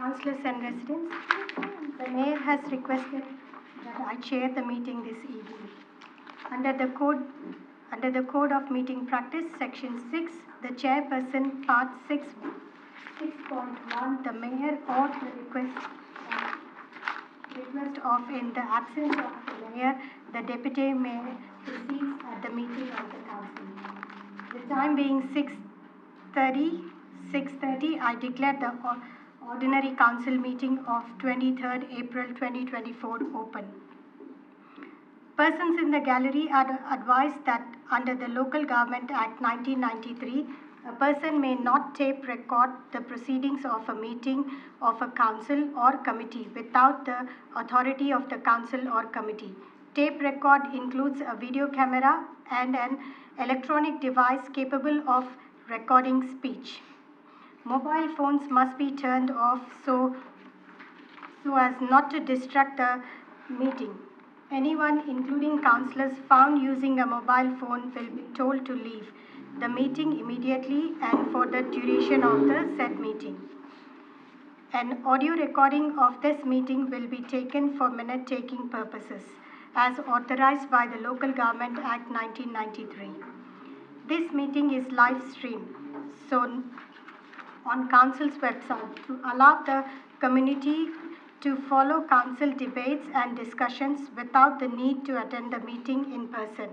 Councillors and residents, the Mayor has requested that I chair the meeting this evening. Under the Code of Meeting Practice, Section 6, the Chairperson, Part 6.1, the Mayor or the request of, in the absence of the Mayor, the Deputy Mayor proceeds at the meeting of the Council. The time being 6:30, I declare the Ordinary Council meeting of 23rd April 2024 open. Persons in the gallery are advised that under the Local Government Act 1993, a person may not tape record the proceedings of a meeting of a council or committee without the authority of the council or committee. Tape record includes a video camera and an electronic device capable of recording speech. Mobile phones must be turned off so as not to distract the meeting. Anyone, including councillors, found using a mobile phone will be told to leave the meeting immediately and for the duration of the said meeting. An audio recording of this meeting will be taken for minute-taking purposes, as authorized by the Local Government Act 1993. This meeting is live streamed, so on Council's website to allow the community to follow Council debates and discussions without the need to attend the meeting in person.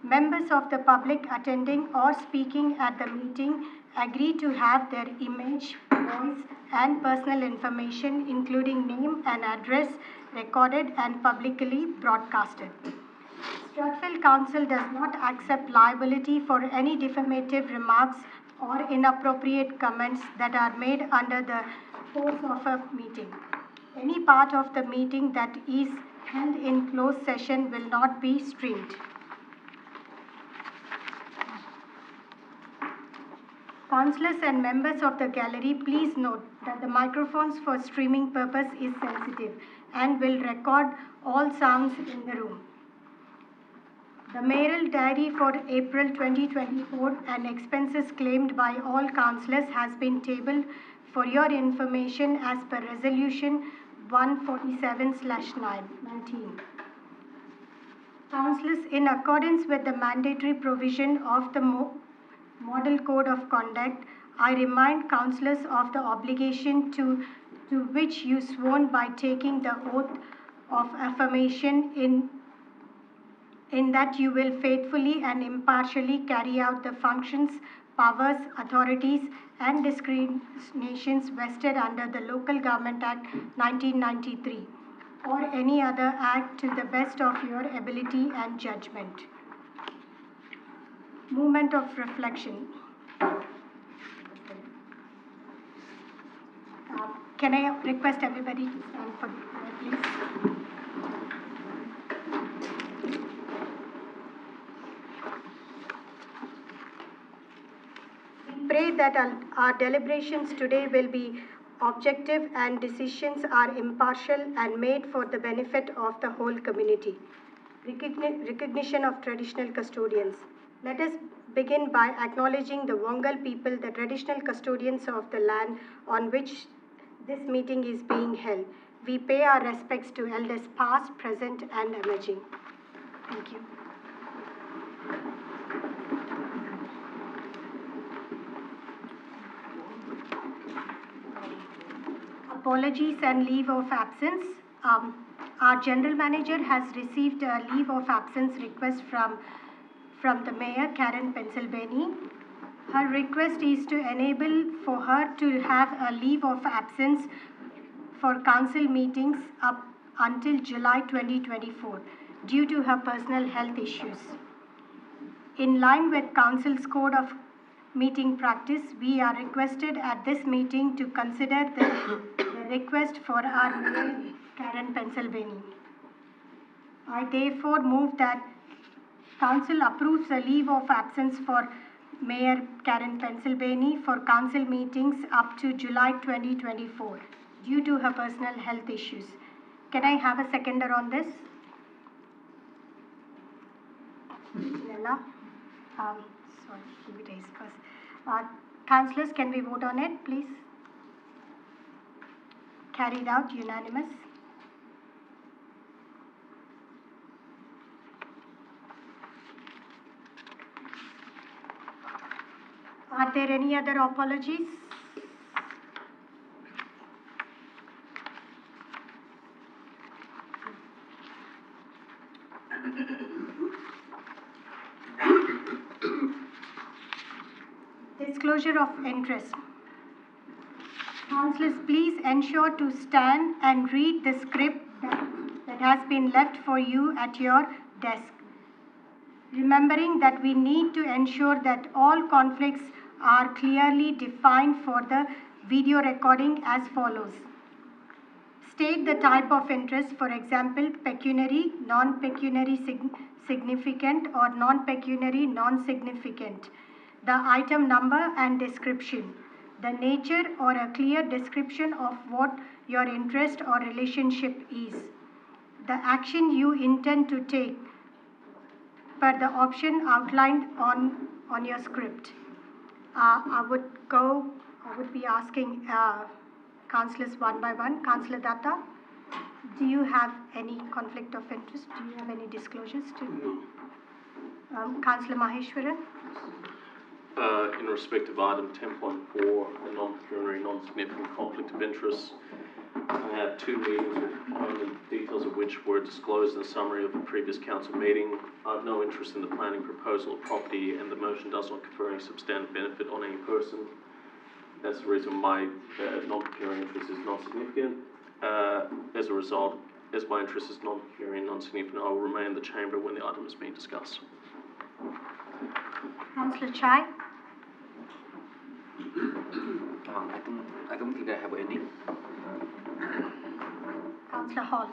Members of the public attending or speaking at the meeting agree to have their image, voice, and personal information, including name and address, recorded and publicly broadcasted. Strathfield Council does not accept liability for any defamative remarks or inappropriate comments that are made under the course of a meeting. Any part of the meeting that is held in closed session will not be streamed. Councillors and members of the gallery, please note that the microphones for streaming purpose is sensitive and will record all sounds in the room. The mayoral diary for April 2024 and expenses claimed by all councillors has been tabled for your information as per Resolution 147/19. Councillors, in accordance with the mandatory provision of the Model Code of Conduct, I remind councillors of the obligation to which you sworn by taking the oath of affirmation in that you will faithfully and impartially carry out the functions, powers, authorities, and discretions vested under the Local Government Act 1993 or any other act to the best of your ability and judgment. Moment of reflection. Can I request everybody to stand for please? Pray that our deliberations today will be objective and decisions are impartial and made for the benefit of the whole community. Recognition of traditional custodians. Let us begin by acknowledging the Wongal people, the traditional custodians of the land on which this meeting is being held. We pay our respects to elders past, present, and emerging. Thank you. Apologies and leave of absence. Our General Manager has received a leave of absence request from the Mayor, Karen Pennsylvania. Her request is to enable for her to have a leave of absence for council meetings up until July 2024 due to her personal health issues. In line with Council's Code of Meeting Practice, we are requested at this meeting to consider the request for our Mayor, Karen Pennsylvania. I therefore move that Council approves a leave of absence for Mayor Karen Pennsylvania for council meetings up to July 2024 due to her personal health issues. Can I have a seconder on this? Nella? Sorry, give it raise first. Councillors, can we vote on it, please? Carried out, unanimous. Are there any other apologies? Disclosure of interest. Councillors, please ensure to stand and read the script that has been left for you at your desk. Remembering that we need to ensure that all conflicts are clearly defined for the video recording as follows. State the type of interest, for example, pecuniary, non-pecuniary significant or non-pecuniary non-significant. The item number and description. The nature or a clear description of what your interest or relationship is. The action you intend to take per the option outlined on your script. I would be asking councillors one by one. Councillor Datta, do you have any conflict of interest? Do you have any disclosures to? Councillor Maheshwaran? In respect of item 10.4, a non-pecuniary, non-significant conflict of interest, I have 2 meetings with only details of which were disclosed in the summary of the previous council meeting. I have no interest in the planning proposal of property, and the motion does not confer any substantive benefit on any person. That's the reason my non-pecuniary interest is not significant. As a result, as my interest is non-pecuniary and non-significant, I will remain in the chamber when the item is being discussed. Councillor Chai? I don't think I have any. Councillor Hall?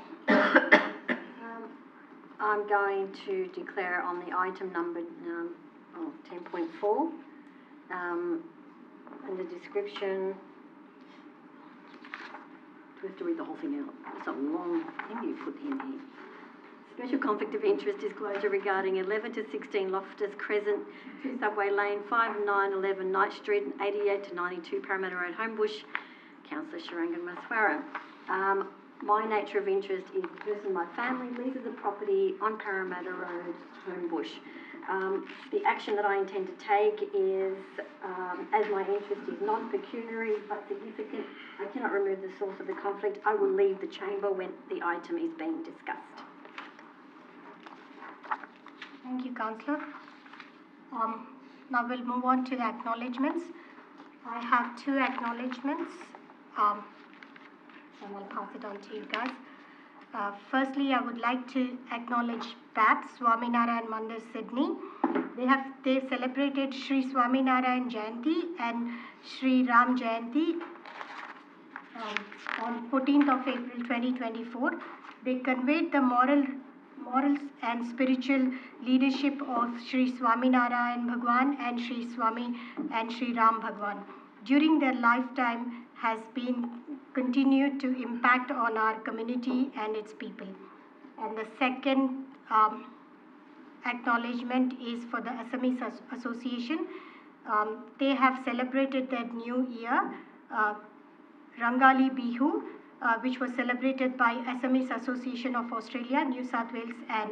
I'm going to declare on the item number 10.4 and the description. Do we have to read the whole thing out? It's a long thing you put in here. Special conflict of interest disclosure regarding 11 to 16 Loftus Crescent, 2 Subway Lane, 5 and 9, 11 Knight Street, and 88 to 92 Parramatta Road, Homebush. Councillor Sharangan Maswara. My nature of interest is the person, my family leases a property on Parramatta Road, Homebush. The action that I intend to take is, as my interest is non-pecuniary but significant, I cannot remove the source of the conflict. I will leave the chamber when the item is being discussed. Thank you, Councillor. Now we'll move on to the acknowledgements. I have 2 acknowledgements. And I'll pass it on to you guys. Firstly, I would like to acknowledge PAP, Swaminarayan Mandir, Sydney. They celebrated Sri Swaminarayan Jayanti and Sri Ram Jayanti on 14th of April 2024. They conveyed the morals and spiritual leadership of Sri Swaminarayan Bhagwan and Sri Swami and Sri Ram Bhagwan. During their lifetime has been continued to impact on our community and its people. And the second acknowledgement is for the Assamese Association. They have celebrated their new year, Rangali Bihu, which was celebrated by Assamese Association of Australia, New South Wales and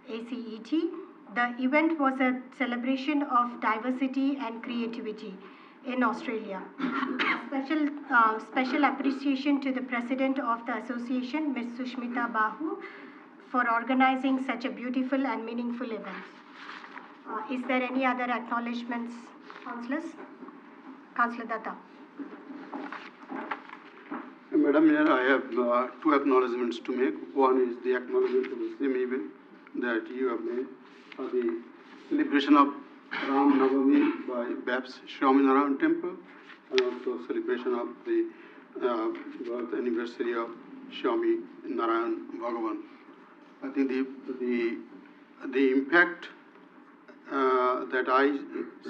ACET. The event was a celebration of diversity and creativity in Australia. Special appreciation to the President of the Association, Ms. Sushmita Bahu, for organizing such a beautiful and meaningful event. Is there any other acknowledgements, councillors? Councillor Datta. Madam Mayor, I have 2 acknowledgements to make. One is the acknowledgement of the same event that you have made, the celebration of Ram Navami by BAPS Swaminarayan Temple, and also celebration of the birth anniversary of Swami Narayan Bhagavan. I think the impact that I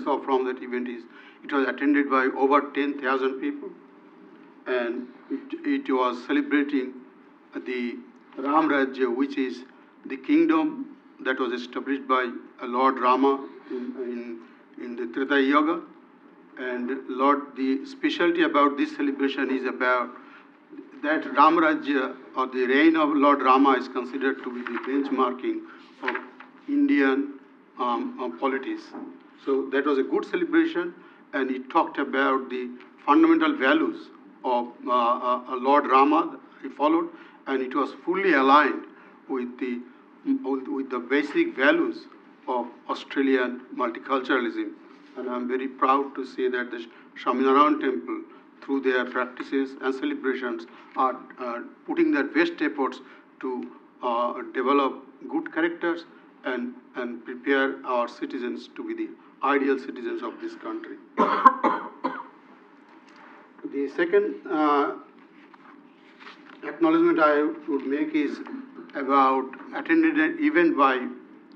saw from that event is it was attended by over 10,000 people, and it was celebrating the Ram Rajya, which is the kingdom that was established by Lord Rama in the Treta Yuga. And Lord, the specialty about this celebration is about that Ramarajya or the reign of Lord Rama is considered to be the benchmarking of Indian politics. So that was a good celebration, and it talked about the fundamental values of Lord Rama he followed, and it was fully aligned with the basic values of Australian multiculturalism. And I'm very proud to say that the Swaminarayan Temple, through their practices and celebrations, are putting their best efforts to develop good characters and prepare our citizens to be the ideal citizens of this country. The second acknowledgement I would make is about attended an event by,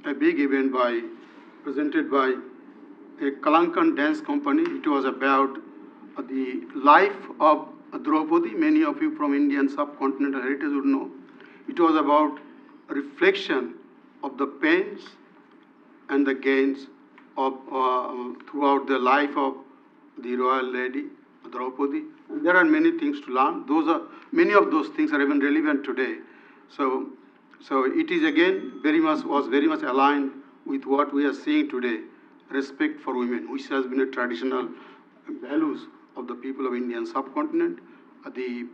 a big event presented by a Kalankan dance company. It was about the life of Draupadi. Many of you from Indian subcontinental heritage would know. It was about a reflection of the pains and the gains of throughout the life of the royal lady Draupadi. And there are many things to learn. Many of those things are even relevant today. So it is again was very much aligned with what we are seeing today, respect for women, which has been a traditional values of the people of Indian subcontinent. The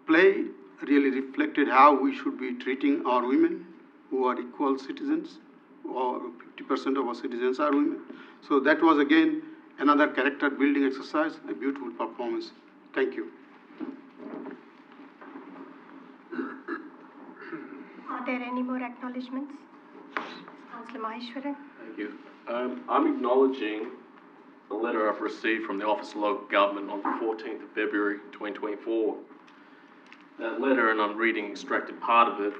play really reflected how we should be treating our women, who are equal citizens, or 50% of our citizens are women. So that was again another character building exercise, a beautiful performance. Thank you. Are there any more acknowledgements? Councillor Maheshwaran. Thank you. I'm acknowledging the letter I've received from the Office of Local Government on the 14th of February 2024. That letter, and I'm reading extracted part of it,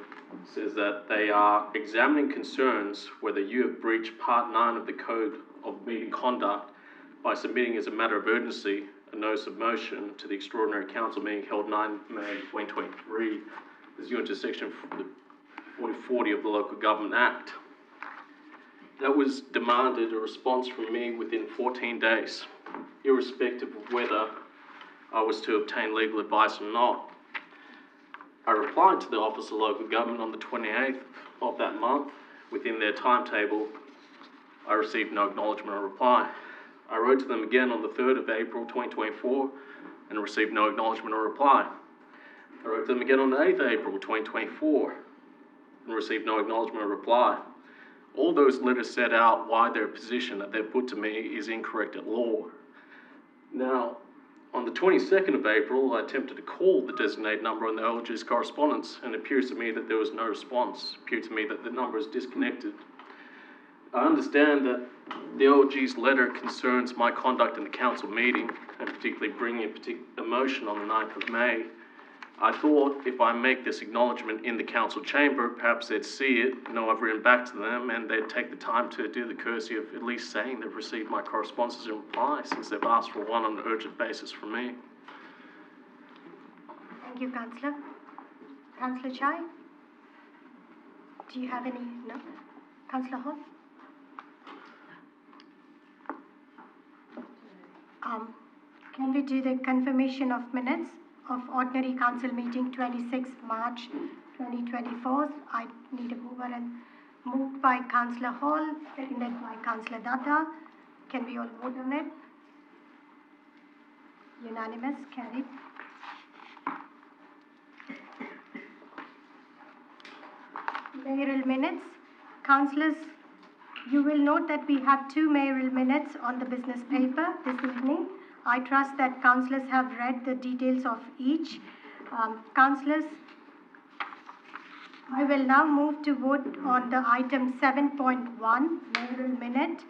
says that they are examining concerns whether you have breached Part 9 of the Code of Meeting Conduct by submitting as a matter of urgency a notice of motion to the Extraordinary Council meeting held 9 May 2023 pursuant to Section 40 of the Local Government Act. That was demanded a response from me within 14 days, irrespective of whether I was to obtain legal advice or not. I replied to the Office of Local Government on the 28th of that month. Within their timetable, I received no acknowledgement or reply. I wrote to them again on the 3rd of April 2024 and received no acknowledgement or reply. I wrote to them again on the 8th of April 2024 and received no acknowledgement or reply. All those letters set out why their position that they've put to me is incorrect at law. Now, on the 22nd of April, I attempted to call the designated number on the LG's correspondence, and it appears to me that there was no response. It appeared to me that the number is disconnected. I understand that the LG's letter concerns my conduct in the council meeting, and particularly bringing a motion on the 9th of May. I thought if I make this acknowledgement in the council chamber, perhaps they'd see it, know I've written back to them, and they'd take the time to do the courtesy of at least saying they've received my correspondences in reply, since they've asked for one on an urgent basis from me. Thank you, Councillor. Councillor Chai? Do you have any? No? Councillor Hall? Can we do the confirmation of minutes of Ordinary Council Meeting 26 March 2024? I need a mover, and moved by Councillor Hall, seconded by Councillor Datta. Can we all vote on it? Unanimous, carried. Mayoral minutes. Councillors, you will note that we have 2 mayoral minutes on the business paper this evening. I trust that councillors have read the details of each. Councillors, I will now move to vote on the item 7.1, mayoral minute,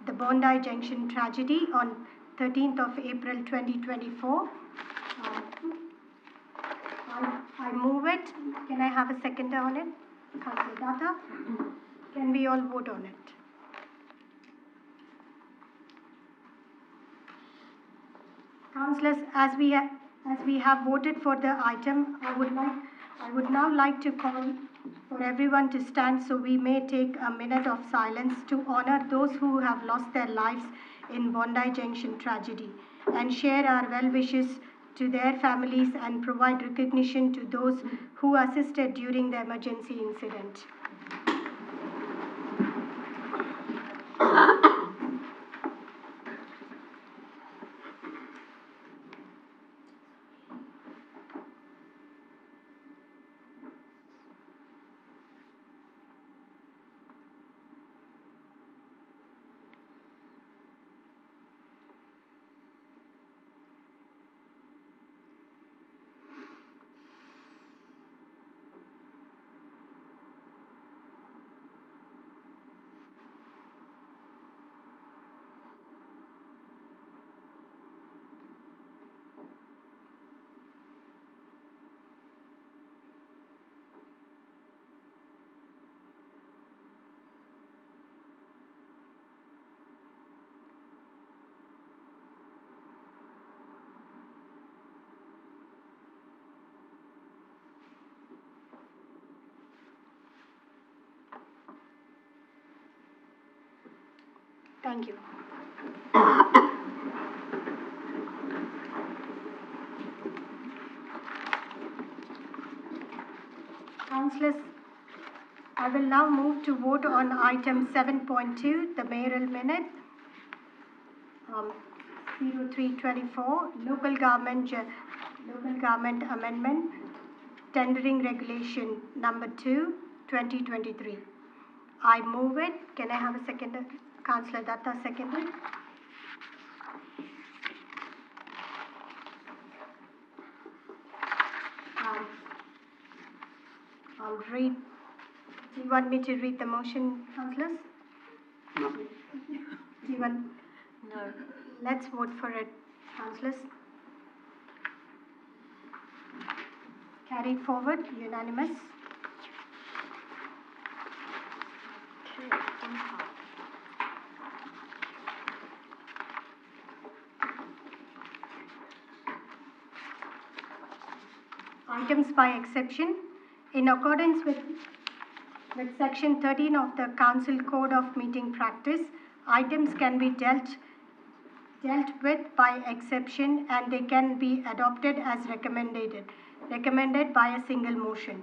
the Bondi Junction tragedy on 13th of April 2024. I move it. Can I have a seconder on it? Councillor Datta. Can we all vote on it? Councillors, as we have voted for the item, I would now like to call for everyone to stand so we may take a minute of silence to honor those who have lost their lives in Bondi Junction tragedy and share our well wishes to their families and provide recognition to those who assisted during the emergency incident. Thank you. Councillors, I will now move to vote on item 7.2, the mayoral minute, 0324, local government amendment, tendering regulation number 2, 2023. I move it. Can I have a second? Councillor Datta seconded. I'll read. Do you want me to read the motion, councillors? No. Do you want? No. Let's vote for it, councillors. Carried forward, unanimous. Items by exception. In accordance with section 13 of the Council Code of Meeting Practice, items can be dealt with by exception and they can be adopted as recommended by a single motion.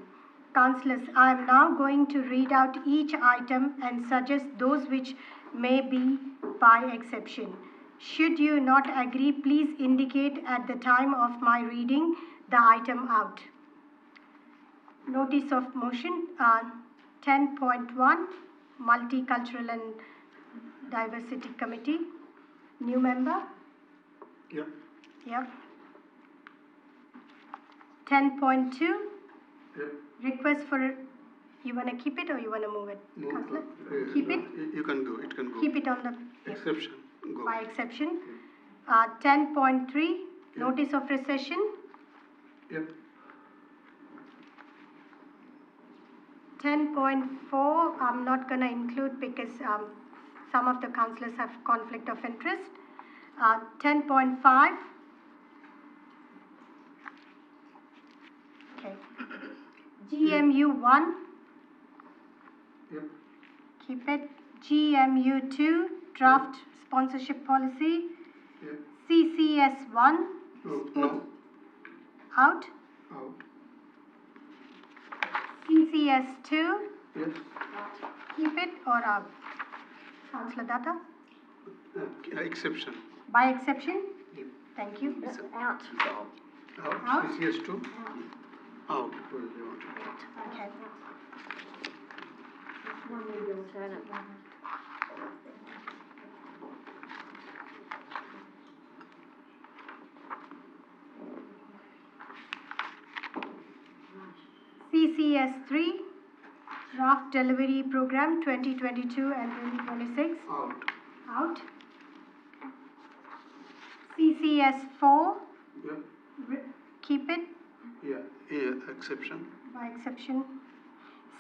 Councillors, I am now going to read out each item and suggest those which may be by exception. Should you not agree, please indicate at the time of my reading the item out. Notice of motion 10.1, Multicultural and Diversity Committee. New member? Yeah. Yep. 10.2, Yeah. request for, you want to keep it or you want to move it? No, Councillor? Keep it? You can go. It can go. Keep it on the, yeah, Exception. Go. by exception. 10.3, notice of recession. Yep. 10.4, I'm not going to include because some of the councillors have conflict of interest. 10.5. Okay. GMU 1, Yep. keep it. GMU 2, draft sponsorship policy. Yep. CCS 1, No. out. Out. CCS 2, Yes. keep it or out. Councillor Datta, Exception. by exception. Yep. Thank you. Out. Out. Out. CCS 2. Out. Okay. One will be alternate. CCS 3, draft delivery program 2022 and 2026. Out. Out. CCS 4, Yep. keep it Yeah. Yeah. Exception. by exception.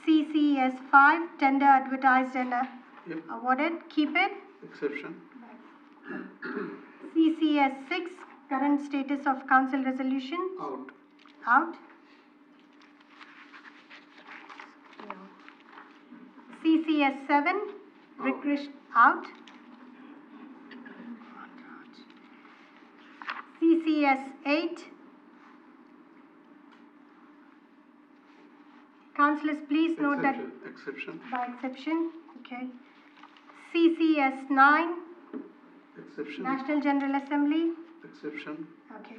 CCS 5, tender advertised and Yep. awarded, keep it. Exception. CCS 6, current status of council resolution. Out. Out. CCS 7, request out. CCS 8, Councillors, please note that Exception. by exception, okay. CCS 9, Exception. National General Assembly, Exception. okay.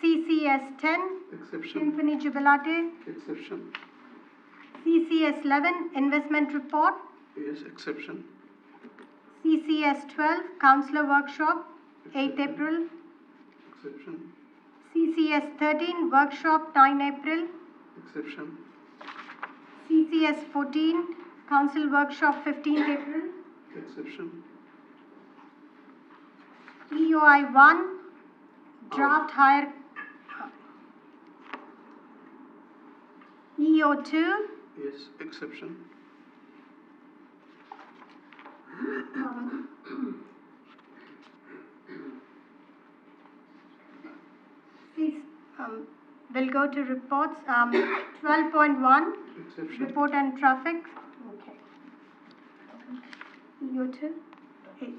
CCS 10, Exception. Symphony Jubilate, Exception. CCS 11, Investment Report, Yes, exception. CCS 12, Councillor Workshop, 8th April, Exception. CCS 13, Workshop, 9 April, Exception. CCS 14, Council Workshop, 15th April, Exception. EOI 1, Draft Hire, EO 2, Yes, exception. please, we'll go to reports. 12.1, Exception. report and traffic. Okay. EO 2, 8.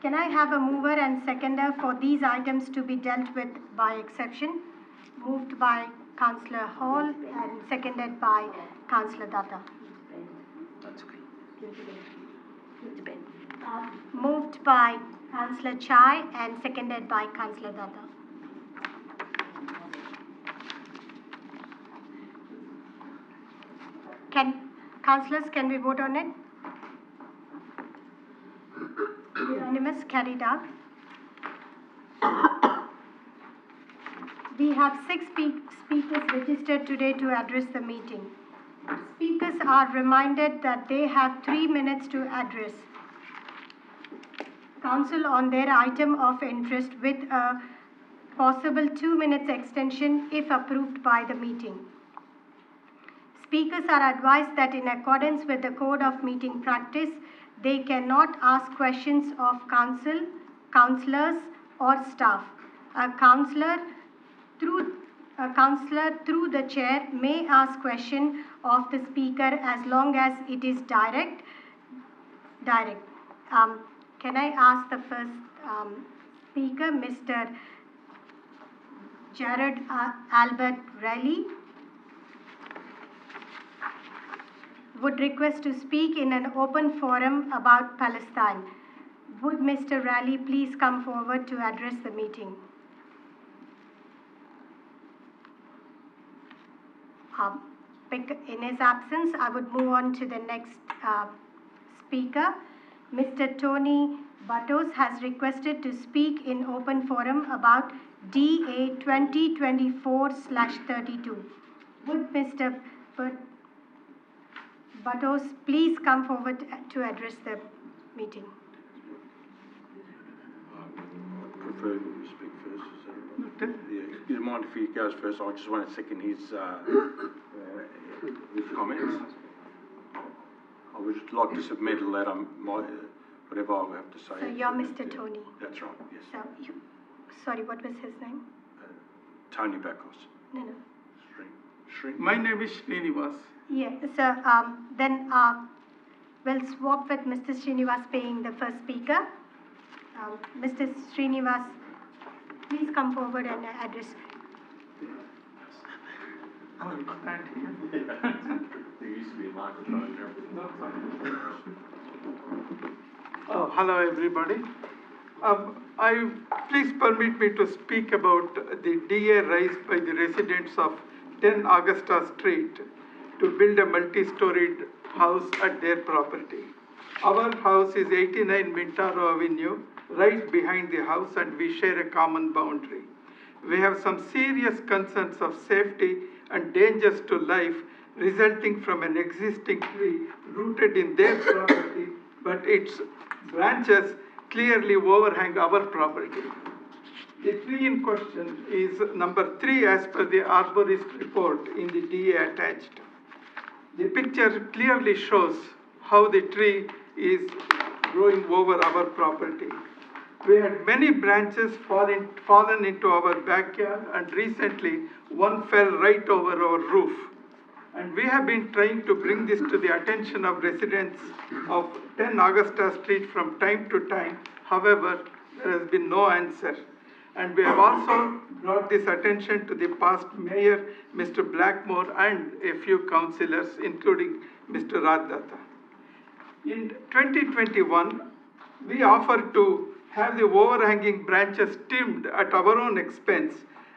Can I have a mover and seconder for these items to be dealt with by exception? Moved by Councillor Hall and seconded by Councillor Datta. That's okay. Moved by Councillor Chai and seconded by Councillor Datta. Councillors, can we vote on it? Unanimous, carried out. We have 6 speakers registered today to address the meeting. Speakers are reminded that they have 3 minutes to address Council on their item of interest with a possible 2 minutes extension if approved by the meeting. Speakers are advised that in accordance with the Code of Meeting Practice, they cannot ask questions of council, councillors or staff. A councillor through the chair may ask question of the speaker as long as it is direct. Can I ask the first speaker, Mr. Jared Albert Raleigh? Would request to speak in an open forum about Palestine. Would Mr. Raleigh please come forward to address the meeting? In his absence, I would move on to the next speaker. Mr. Tony Batos has requested to speak in open forum about DA 2024/32. Would Mr. Batos please come forward to address the meeting? Prefer you speak first, is that right? Yeah, you don't mind if he goes first? I just want to second his comments. I would like to submit a letter, whatever I have to say. So you're Mr. Tony? That's right, yes. So sorry, what was his name? Tony Bakos. No. Shrink. My name is Srinivas. Yeah, so then we'll swap with Mr. Srinivas being the first speaker. Mr. Srinivas, please come forward and address. I will stand here. There used to be a microphone there. Hello, everybody. Please permit me to speak about the DA raised by the residents of 10 Augusta Street to build a multi-storied house at their property. Our house is 89 Mintaro Avenue, right behind the house, and we share a common boundary. We have some serious concerns of safety and dangers to life resulting from an existing tree rooted in their property, but its branches clearly overhang our property. The tree in question is number 3 as per the arborist report in the DA attached. The picture clearly shows how the tree is growing over our property. We had many branches fallen into our backyard, and recently one fell right over our roof. And we have been trying to bring this to the attention of residents of 10 Augusta Street from time to time. However, there has been no answer. And we have also brought this attention to the past mayor, Mr. Blackmore, and a few councillors, including Mr. Raddatha. In 2021, we offered to have the overhanging branches trimmed at our own expense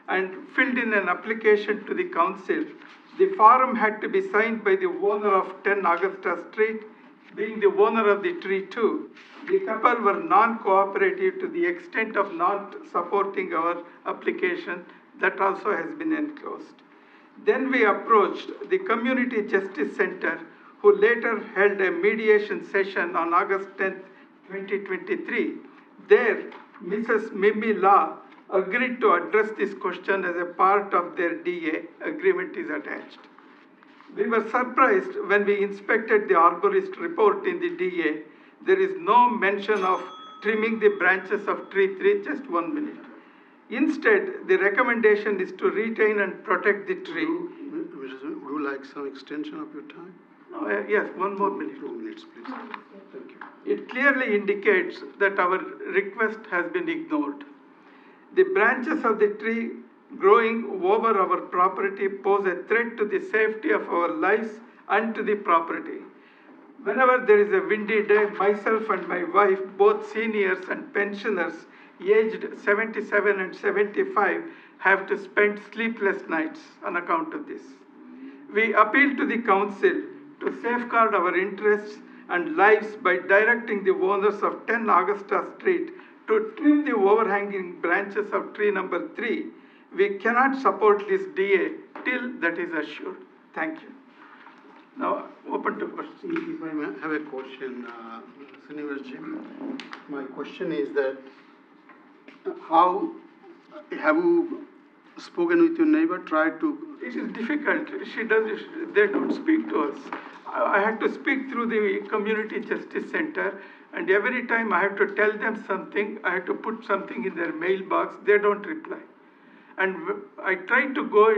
and filled in an application to the council. The form had to be signed by the owner of 10 Augusta Street, being the owner of the tree too. The couple were non-cooperative to the extent of not supporting our application. That also has been enclosed. Then we approached the Community Justice Center, who later held a mediation session on August 10th, 2023. There, Mrs. Mimi Law agreed to address this question as a part of their DA. Agreement is attached. We were surprised when we inspected the arborist report in the DA. There is no mention of trimming the branches of tree 3, just 1 minute. Instead, the recommendation is to retain and protect the tree. Would you like some extension of your time? No, yes, 1 more minute. 2 minutes, please. Thank you. It clearly indicates that our request has been ignored. The branches of the tree growing over our property pose a threat to the safety of our lives and to the property. Whenever there is a windy day, myself and my wife, both seniors and pensioners, aged 77 and 75, have to spend sleepless nights on account of this. We appeal to the council to safeguard our interests and lives by directing the owners of 10 Augusta Street to trim the overhanging branches of tree number 3. We cannot support this DA till that is assured. Thank you. Now, open to questions. If I may have a question, Srinivasji. My question is that how have you spoken with your neighbor, tried to? It is difficult. They don't speak to us. I had to speak through the Community Justice Center, and every time I have to tell them something, I have to put something in their mailbox. They don't reply. And I tried to go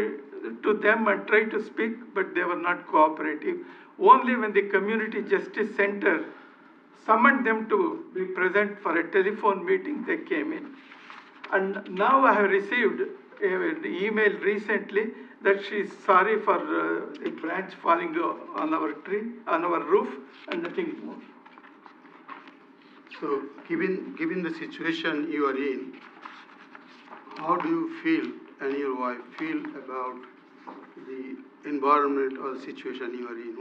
to them and try to speak, but they were not cooperative. Only when the Community Justice Center summoned them to be present for a telephone meeting, they came in. And now I have received an email recently that she is sorry for a branch falling on our tree, on our roof, and nothing more. So, given the situation you are in, how do you feel and your wife feel about the environment or the situation you are in?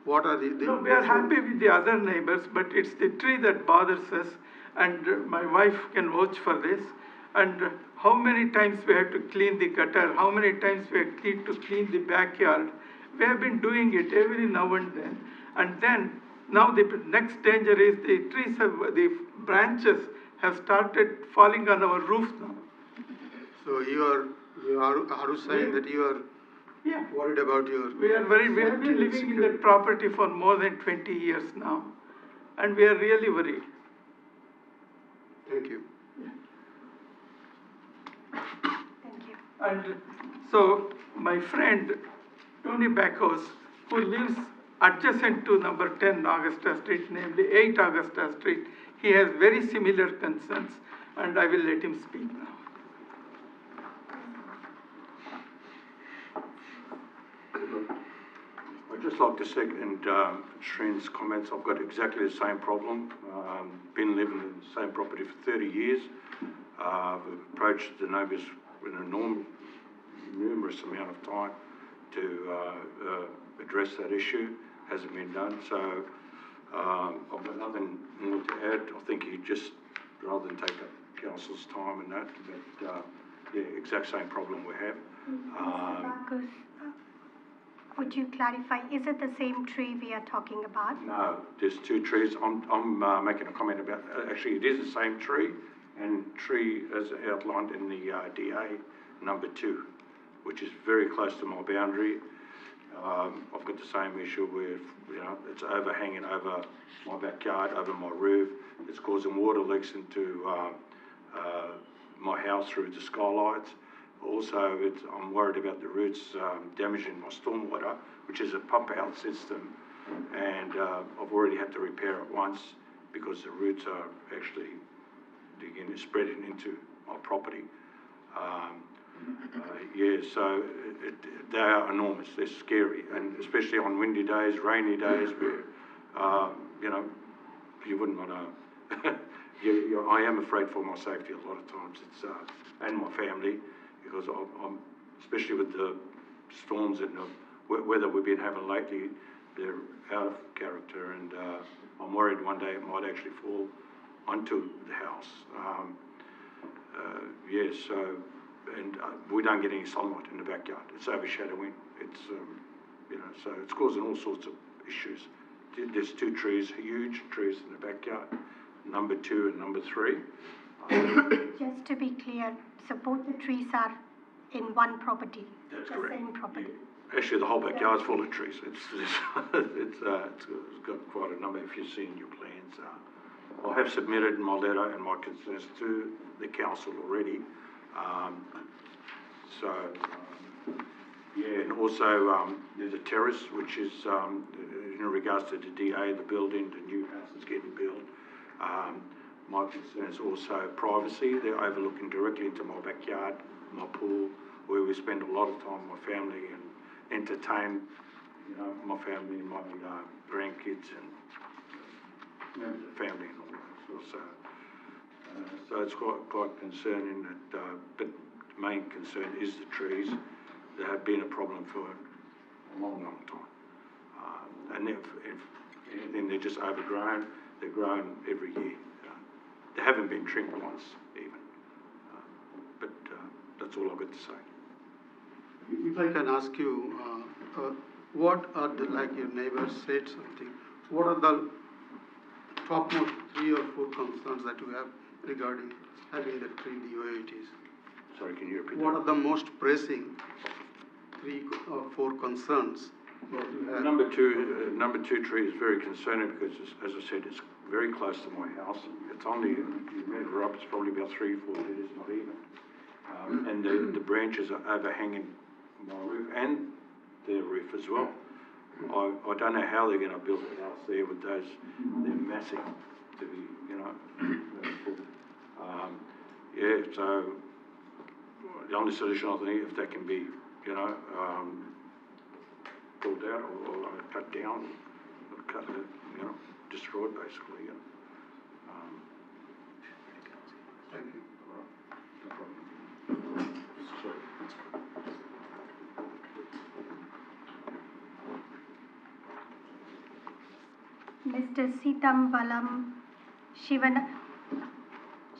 What are the No, we are happy with the other neighbors, but it's the tree that bothers us, and my wife can vouch for this. And how many times we have to clean the gutter, how many times we have to clean the backyard. We have been doing it every now and then. And then, now the next danger is the branches have started falling on our roof now. So you are saying that you are worried about your... We are worried. We have been living in that property for more than 20 years now. And we are really worried. Thank you. Thank you. And so my friend Tony Backhouse, who lives adjacent to number 10 Augusta Street, namely 8 Augusta Street, he has very similar concerns, and I will let him speak now. I'd just like to second Shrin's comments. I've got exactly the same problem. Been living in the same property for 30 years. I've approached the neighbours with an numerous amount of time to address that issue. Hasn't been done, so I've got nothing more to add. I think you just, rather than take up council's time and that, but yeah, exact same problem we have. Mr. Bacchus, would you clarify, is it the same tree we are talking about? No, there's two trees. I'm making a comment about, actually it is the same tree, and tree as outlined in the DA number 2, which is very close to my boundary. I've got the same issue where, you know, it's overhanging over my backyard, over my roof. It's causing water leaks into my house through the skylights. Also, I'm worried about the roots damaging my stormwater, which is a pump out system, and I've already had to repair it once because the roots are actually spreading into my property. Yeah, so they are enormous, they're scary, and especially on windy days, rainy days, where, you know, you wouldn't want to, I am afraid for my safety a lot of times, and my family, because I'm especially with the storms and the weather we've been having lately, they're out of character, and I'm worried one day it might actually fall onto the house. Yeah, so, and we don't get any sunlight in the backyard. It's overshadowing. It's, you know, so it's causing all sorts of issues. There's 2 trees, huge trees in the backyard, number 2 and number 3. Just to be clear, so both the trees are in one property? That's the correct. Same property? Yeah. Actually, the whole backyard's full of trees. It's got quite a number, if you've seen your plans. I have submitted my letter and my concerns to the council already. Yeah, and also there's a terrace which is in regards to the DA, the building, the new house that's getting built. My concern is also privacy. They're overlooking directly into my backyard, my pool, where we spend a lot of time with my family and entertain, you know, my family and my grandkids and members of the family and all that. So it's quite concerning that, but the main concern is the trees. They have been a problem for a long, long time. And if anything, they're just overgrown. They're grown every year. They haven't been trimmed once, even. But that's all I've got to say. If I can ask you, what are the, like your neighbors said something, what are the topmost 3 or 4 concerns that you have regarding having the tree the way it is? Sorry, can you repeat What that? are the most pressing 3 or 4 concerns that you have? Number two tree is very concerning because, as I said, it's very close to my house. It's only, you measure up, it's probably about 3 or 4 metres, not even. And the branches are overhanging my roof and their roof as well. I don't know how they're going to build a house there with those. They're massive to be, you know. Yeah, so the only solution I think, if they can be, you know, pulled out or cut down, or cut, you know, destroyed basically. You know. Thank you. No problem. Sorry. Mr. Sitambalam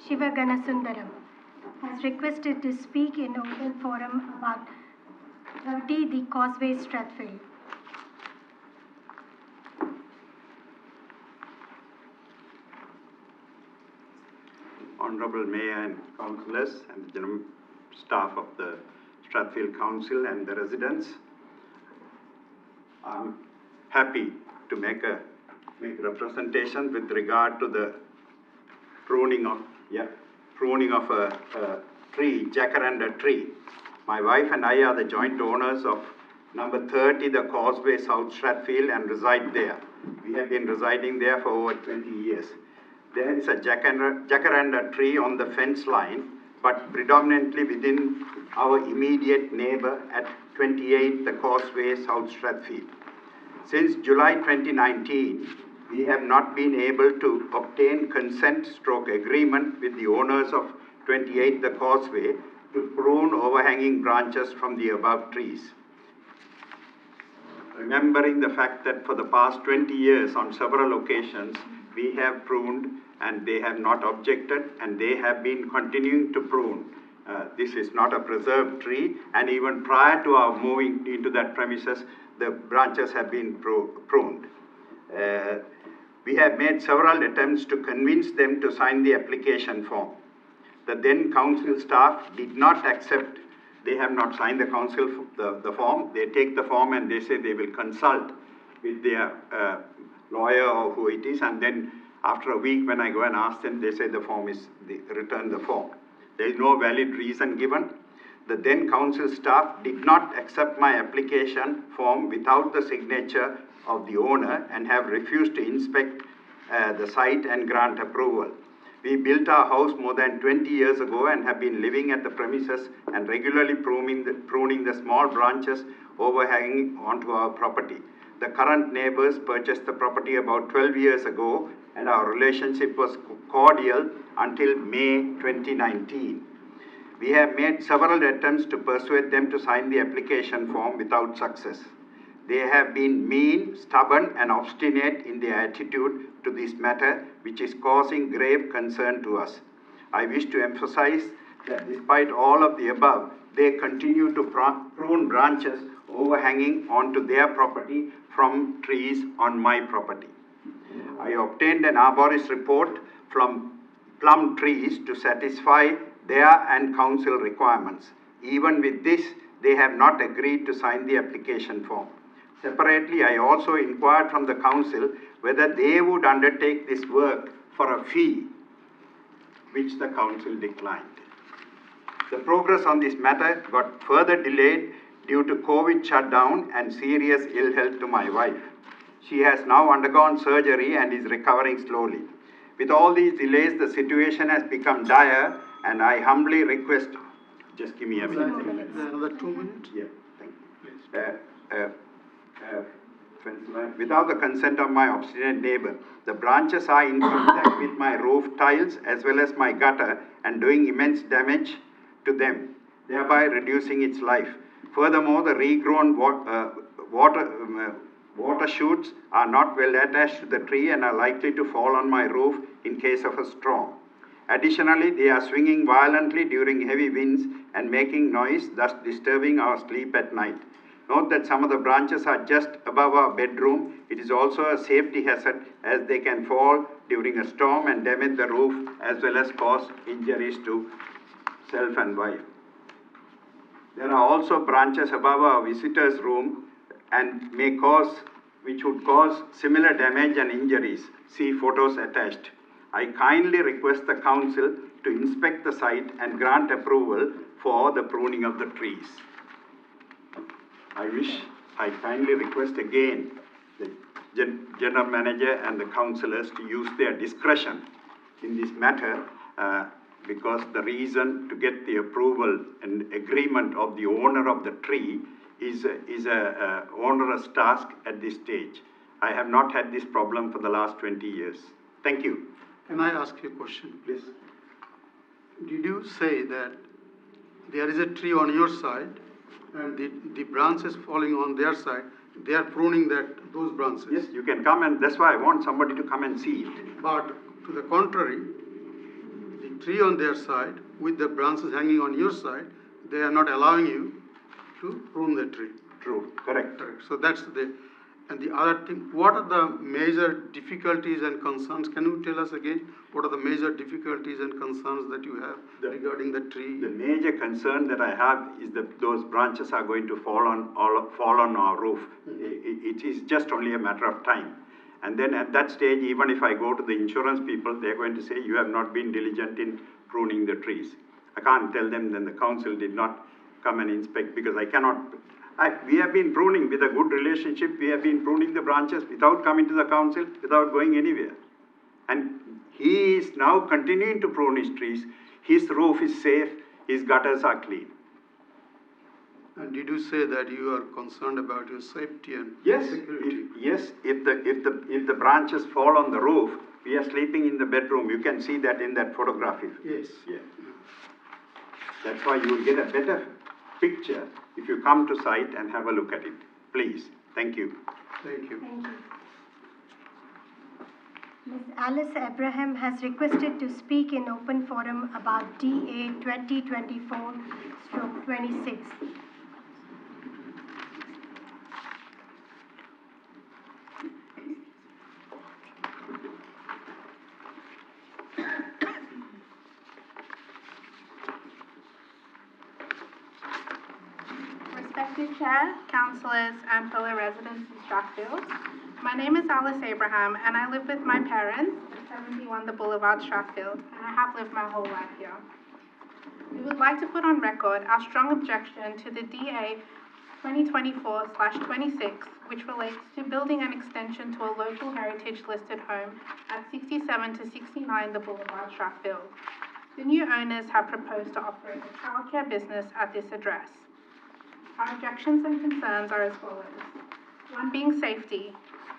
Shivaganasundaram has requested to speak in open forum about 30 The Causeway, Strathfield. Honourable Mayor and councillors and the general staff of the Strathfield Council and the residents, I'm happy to make representation with regard to the pruning of a tree, jacaranda tree. My wife and I are the joint owners of number 30, the Causeway, South Strathfield, and reside there. We have been residing there for over 20 years. There is a jacaranda tree on the fence line, but predominantly within our immediate neighbour at 28, the Causeway, South Strathfield. Since July 2019, we have not been able to obtain consent/agreement with the owners of 28 the Causeway to prune overhanging branches from the above trees. Remembering the fact that for the past 20 years on several occasions we have pruned and they have not objected and they have been continuing to prune. This is not a preserved tree, and even prior to our moving into that premises, the branches have been pruned. We have made several attempts to convince them to sign the application form. The then council staff did not accept They have not signed the council, the form. They take the form and they say they will consult with their lawyer or who it is, and then after a week when I go and ask them, they say the form is, they return the form. There is no valid reason given. The then council staff did not accept my application form without the signature of the owner and have refused to inspect the site and grant approval. We built our house more than 20 years ago and have been living at the premises and regularly pruning the small branches overhanging onto our property. The current neighbors purchased the property about 12 years ago, and our relationship was cordial until May 2019. We have made several attempts to persuade them to sign the application form without success. They have been mean, stubborn, and obstinate in their attitude to this matter, which is causing grave concern to us. I wish to emphasize that despite all of the above, they continue to prune branches overhanging onto their property from trees on my property. I obtained an arborist report from Plum Trees to satisfy their and council requirements. Even with this, they have not agreed to sign the application form. Separately, I also inquired from the council whether they would undertake this work for a fee, which the council declined. The progress on this matter got further delayed due to COVID shutdown and serious ill health to my wife. She has now undergone surgery and is recovering slowly. With all these delays, the situation has become dire, and I humbly request, just give me a minute. Another 2 minutes? Yeah, thank you. Without the consent of my obstinate neighbor, the branches are in contact with my roof tiles as well as my gutter and doing immense damage to them, thereby reducing its life. Furthermore, the regrown water shoots are not well attached to the tree and are likely to fall on my roof in case of a storm. Additionally, they are swinging violently during heavy winds and making noise, thus disturbing our sleep at night. Note that some of the branches are just above our bedroom. It is also a safety hazard as they can fall during a storm and damage the roof as well as cause injuries to self and wife. There are also branches above our visitors' room and which would cause similar damage and injuries. See photos attached. I kindly request the council to inspect the site and grant approval for the pruning of the trees. I kindly request again the general manager and the councillors to use their discretion in this matter because the reason to get the approval and agreement of the owner of the tree is a onerous task at this stage. I have not had this problem for the last 20 years. Thank you. Can I ask you a question? Please. Did you say that there is a tree on your side and the branches falling on their side, they are pruning those branches? Yes, you can come, and that's why I want somebody to come and see it. But to the contrary, the tree on their side with the branches hanging on your side, they are not allowing you to prune the tree. True, correct. So that's and the other thing, what are the major difficulties and concerns? Can you tell us again, what are the major difficulties and concerns that you have regarding the tree? The major concern that I have is that those branches are going to fall on our roof. It is just only a matter of time. And then at that stage, even if I go to the insurance people, they're going to say, you have not been diligent in pruning the trees. I can't tell them then the council did not come and inspect because I cannot. We have been pruning with a good relationship. We have been pruning the branches without coming to the council, without going anywhere. And he is now continuing to prune his trees. His roof is safe. His gutters are clean. And did you say that you are concerned about your safety and security? If the branches fall on the roof, we are sleeping in the bedroom. You can see that in that photograph. Yes. Yeah. That's why you will get a better picture if you come to site and have a look at it. Please. Thank you. Thank you. Thank you. Ms. Alice Abraham has requested to speak in open forum about DA 2024/26. Chair, councillors and fellow residents of Strathfield. My name is Alice Abraham and I live with my parents at 71 The Boulevard, Strathfield, and I have lived my whole life here. We would like to put on record our strong objection to the DA 2024/26, which relates to building an extension to a local heritage listed home at 67 to 69 The Boulevard, Strathfield. The new owners have proposed to operate a childcare business at this address. Our objections and concerns are as follows. One being safety.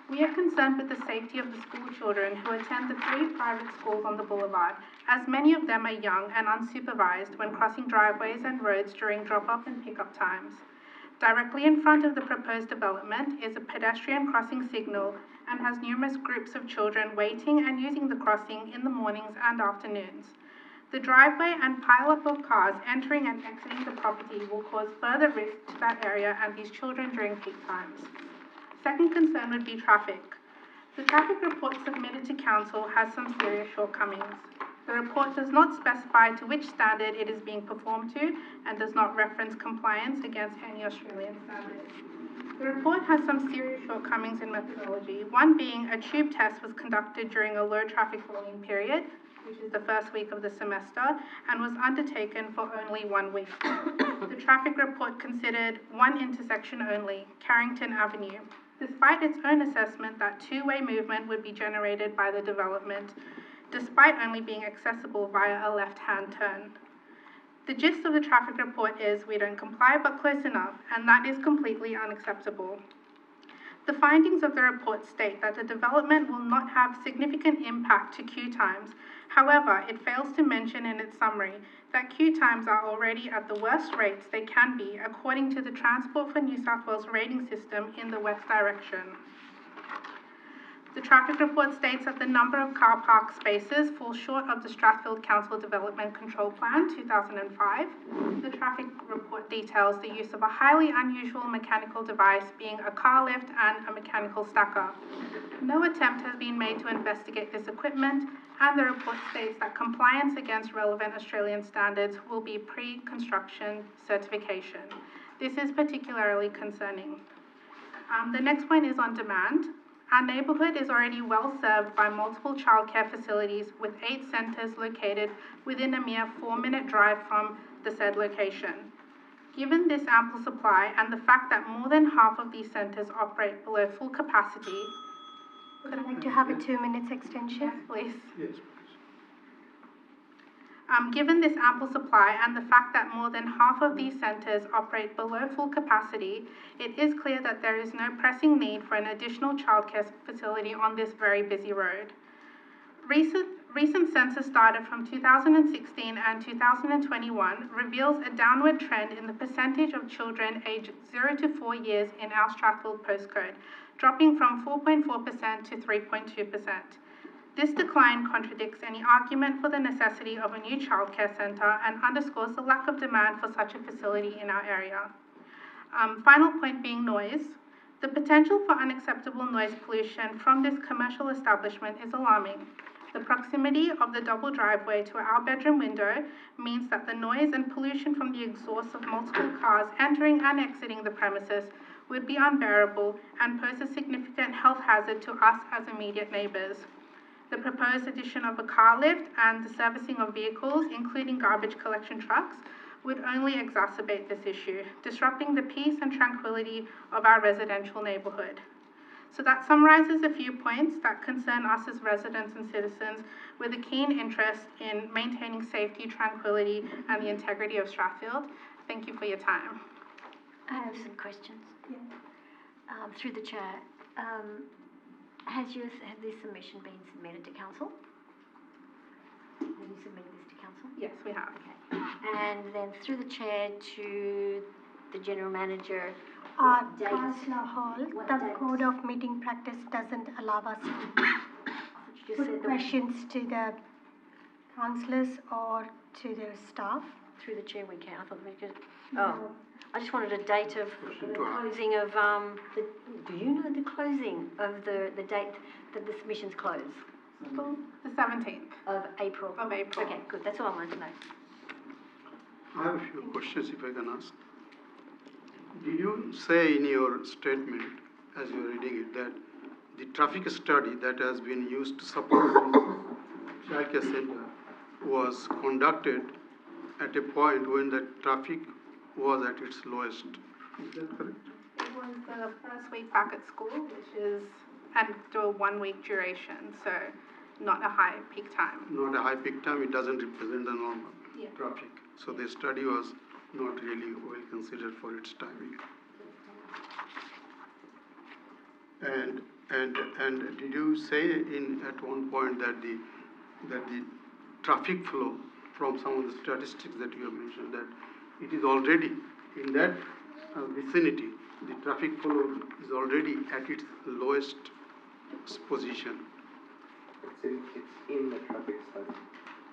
We are concerned with the safety of the school children who attend the 3 private schools on the boulevard, as many of them are young and unsupervised when crossing driveways and roads during drop-off and pick-up times. Directly in front of the proposed development is a pedestrian crossing signal and has numerous groups of children waiting and using the crossing in the mornings and afternoons. The driveway and pile-up of cars entering and exiting the property will cause further risk to that area and these children during peak times. Second concern would be traffic. The traffic report submitted to council has some serious shortcomings. The report does not specify to which standard it is being performed to and does not reference compliance against any Australian standards. The report has some serious shortcomings in methodology, one being a tube test was conducted during a low traffic volume period, which is the first week of the semester, and was undertaken for only 1 week. The traffic report considered one intersection only, Carrington Avenue, despite its own assessment that two-way movement would be generated by the development, despite only being accessible via a left-hand turn. The gist of the traffic report is we don't comply but close enough, and that is completely unacceptable. The findings of the report state that the development will not have significant impact to queue times. However, it fails to mention in its summary that queue times are already at the worst rates they can be according to the Transport for New South Wales rating system in the west direction. The traffic report states that the number of car park spaces falls short of the Strathfield Council Development Control Plan 2005. The traffic report details the use of a highly unusual mechanical device being a car lift and a mechanical stacker. No attempt has been made to investigate this equipment, and the report states that compliance against relevant Australian standards will be pre-construction certification. This is particularly concerning. The next point is on demand. Our neighbourhood is already well served by multiple childcare facilities with 8 centres located within a mere 4-minute drive from the said location. Given this ample supply and the fact that more than half of these centres operate below full capacity, would you like to have a 2 minutes extension? Yes, please. Yes, please. Given this ample supply and the fact that more than half of these centres operate below full capacity, it is clear that there is no pressing need for an additional childcare facility on this very busy road. Recent census data from 2016 and 2021 reveals a downward trend in the percentage of children aged 0 to 4 years in our Strathfield postcode, dropping from 4.4% to 3.2%. This decline contradicts any argument for the necessity of a new childcare centre and underscores the lack of demand for such a facility in our area. Final point being noise. The potential for unacceptable noise pollution from this commercial establishment is alarming. The proximity of the double driveway to our bedroom window means that the noise and pollution from the exhaust of multiple cars entering and exiting the premises would be unbearable and pose a significant health hazard to us as immediate neighbours. The proposed addition of a car lift and the servicing of vehicles, including garbage collection trucks, would only exacerbate this issue, disrupting the peace and tranquility of our residential neighbourhood. So that summarises a few points that concern us as residents and citizens with a keen interest in maintaining safety, tranquility and the integrity of Strathfield. Thank you for your time. I have some questions. Yeah. Through the chair. Has this submission been submitted to council? Have you submitted this to council? Yes, we have. Okay. And then through the chair to the general manager. Date? Councillor Hall, What the date? Code of Meeting Practice doesn't allow us to You just put said questions to the councillors or to their staff. through the chair we can. I thought we could. Oh, I just wanted a date of the to ask. closing of do you know the closing of the date that the submissions close? The 17th Of April. of April. Okay, good. That's all I wanted to know. I have a few questions if I can ask. Did you say in your statement, as you were reading it, that the traffic study that has been used to support the childcare center was conducted at a point when the traffic was at its lowest? Is that correct? It was the first week back at school, which is, and do a 1 week duration, so not a high peak time. Not a high peak time, it doesn't represent the normal Yeah. traffic. So the study was not really well considered for its timing. And did you say at one point that the traffic flow from some of the statistics that you have mentioned, that it is already in that vicinity, the traffic flow is already at its lowest position? It's in the traffic study.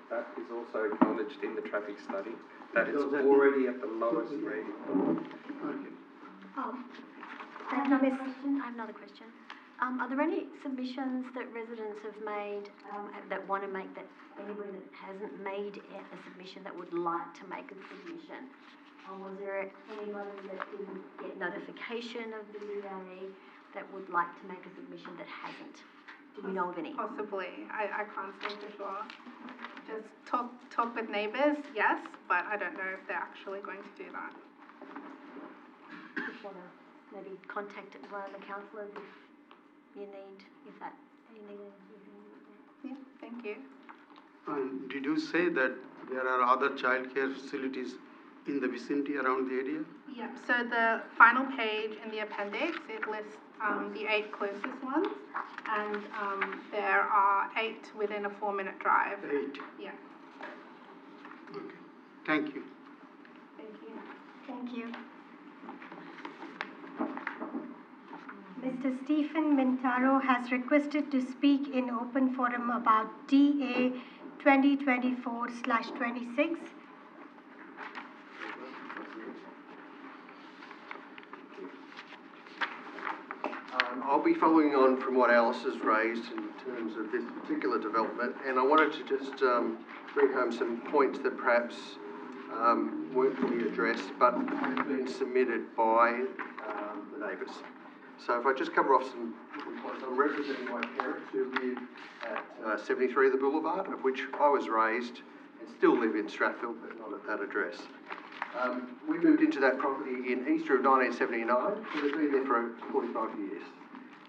That is also acknowledged in the traffic study, that it's Does that- already at the lowest rating. Okay. I have another question. Are there any submissions that residents have made that want to make, that anybody that hasn't made a submission that would like to make a submission? Was there anybody that didn't get notification of the DA that would like to make a submission that hasn't? Do you know of any? Possibly, I can't say for sure. Just talk with neighbours, yes, but I don't know if they're actually going to do that. Just want to maybe contact one of the councillors if you need, Yeah, thank you. And did you say that there are other childcare facilities in the vicinity around the area? Yeah, so the final page in the appendix, it lists the 8 closest ones, and there are 8 within a 4-minute drive. 8. Yeah, Okay. Thank you. thank you. Thank you. Mr. Stephen Mintaro has requested to speak in open forum about DA 2024/26. I'll be following on from what Alice has raised in terms of this particular development, and I wanted to just bring home some points that perhaps weren't fully addressed but have been submitted by the neighbours. So if I just cover off some points, I'm representing my parents who live at 73 The Boulevard, of which I was raised and still live in Strathfield, but not at that address. We moved into that property in Easter of 1979, and we've been there for 45 years.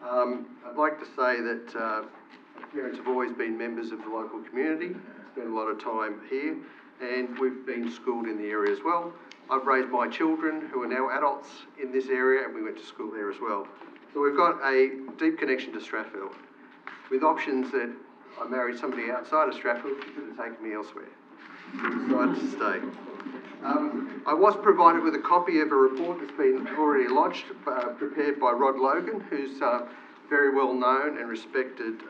I'd like to say that my parents have always been members of the local community, spent a lot of time here, and we've been schooled in the area as well. I've raised my children, who are now adults, in this area, and we went to school there as well. So we've got a deep connection to Strathfield. With options that I married somebody outside of Strathfield, she could have taken me elsewhere. I decided to stay. I was provided with a copy of a report that's been already lodged, prepared by Rod Logan, who's very well known and respected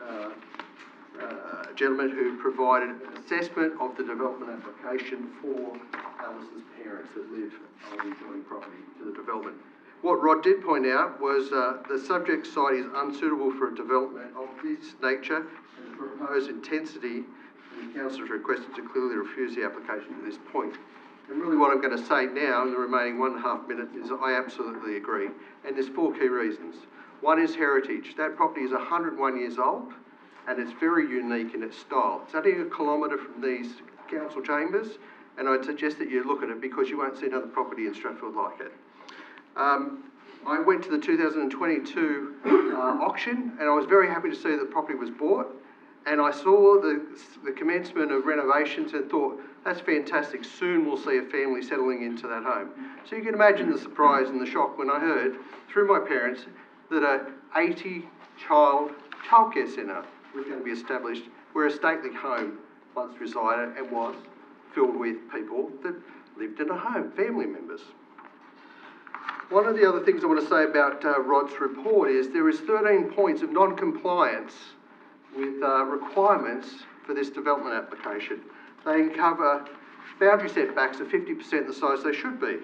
gentleman who provided an assessment of the development application for Alice's parents that live on the adjoining property to the development. What Rod did point out was the subject site is unsuitable for a development of this nature and the proposed intensity, and the council has requested to clearly refuse the application at this point. And really what I'm going to say now in the remaining 1.5 minutes is I absolutely agree. And there's 4 key reasons. One is heritage. That property is 101 years old and it's very unique in its style. It's only a kilometre from these council chambers, and I'd suggest that you look at it because you won't see another property in Strathfield like it. I went to the 2022 auction and I was very happy to see that the property was bought, and I saw the commencement of renovations and thought, that's fantastic, soon we'll see a family settling into that home. So you can imagine the surprise and the shock when I heard, through my parents, that a 80-child childcare centre was going to be established where a stately home once resided and was filled with people that lived in a home, family members. One of the other things I want to say about Rod's report is there is 13 points of non-compliance with requirements for this development application. They uncover boundary setbacks of 50% the size they should be.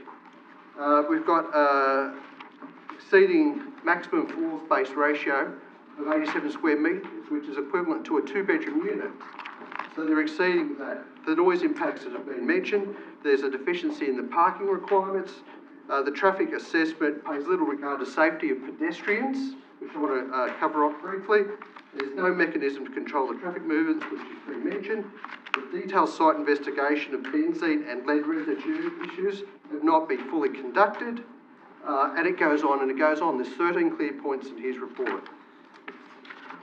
We've got exceeding maximum floor space ratio of 87 square metres, which is equivalent to a 2-bedroom unit. So they're exceeding that. The noise impacts that have been mentioned, there's a deficiency in the parking requirements, The traffic assessment pays little regard to safety of pedestrians, which I want to cover off briefly. There's no mechanism to control the traffic movements, which has been mentioned. The detailed site investigation of benzene and lead residue issues have not been fully conducted. And it goes on and it goes on. There's 13 clear points in his report.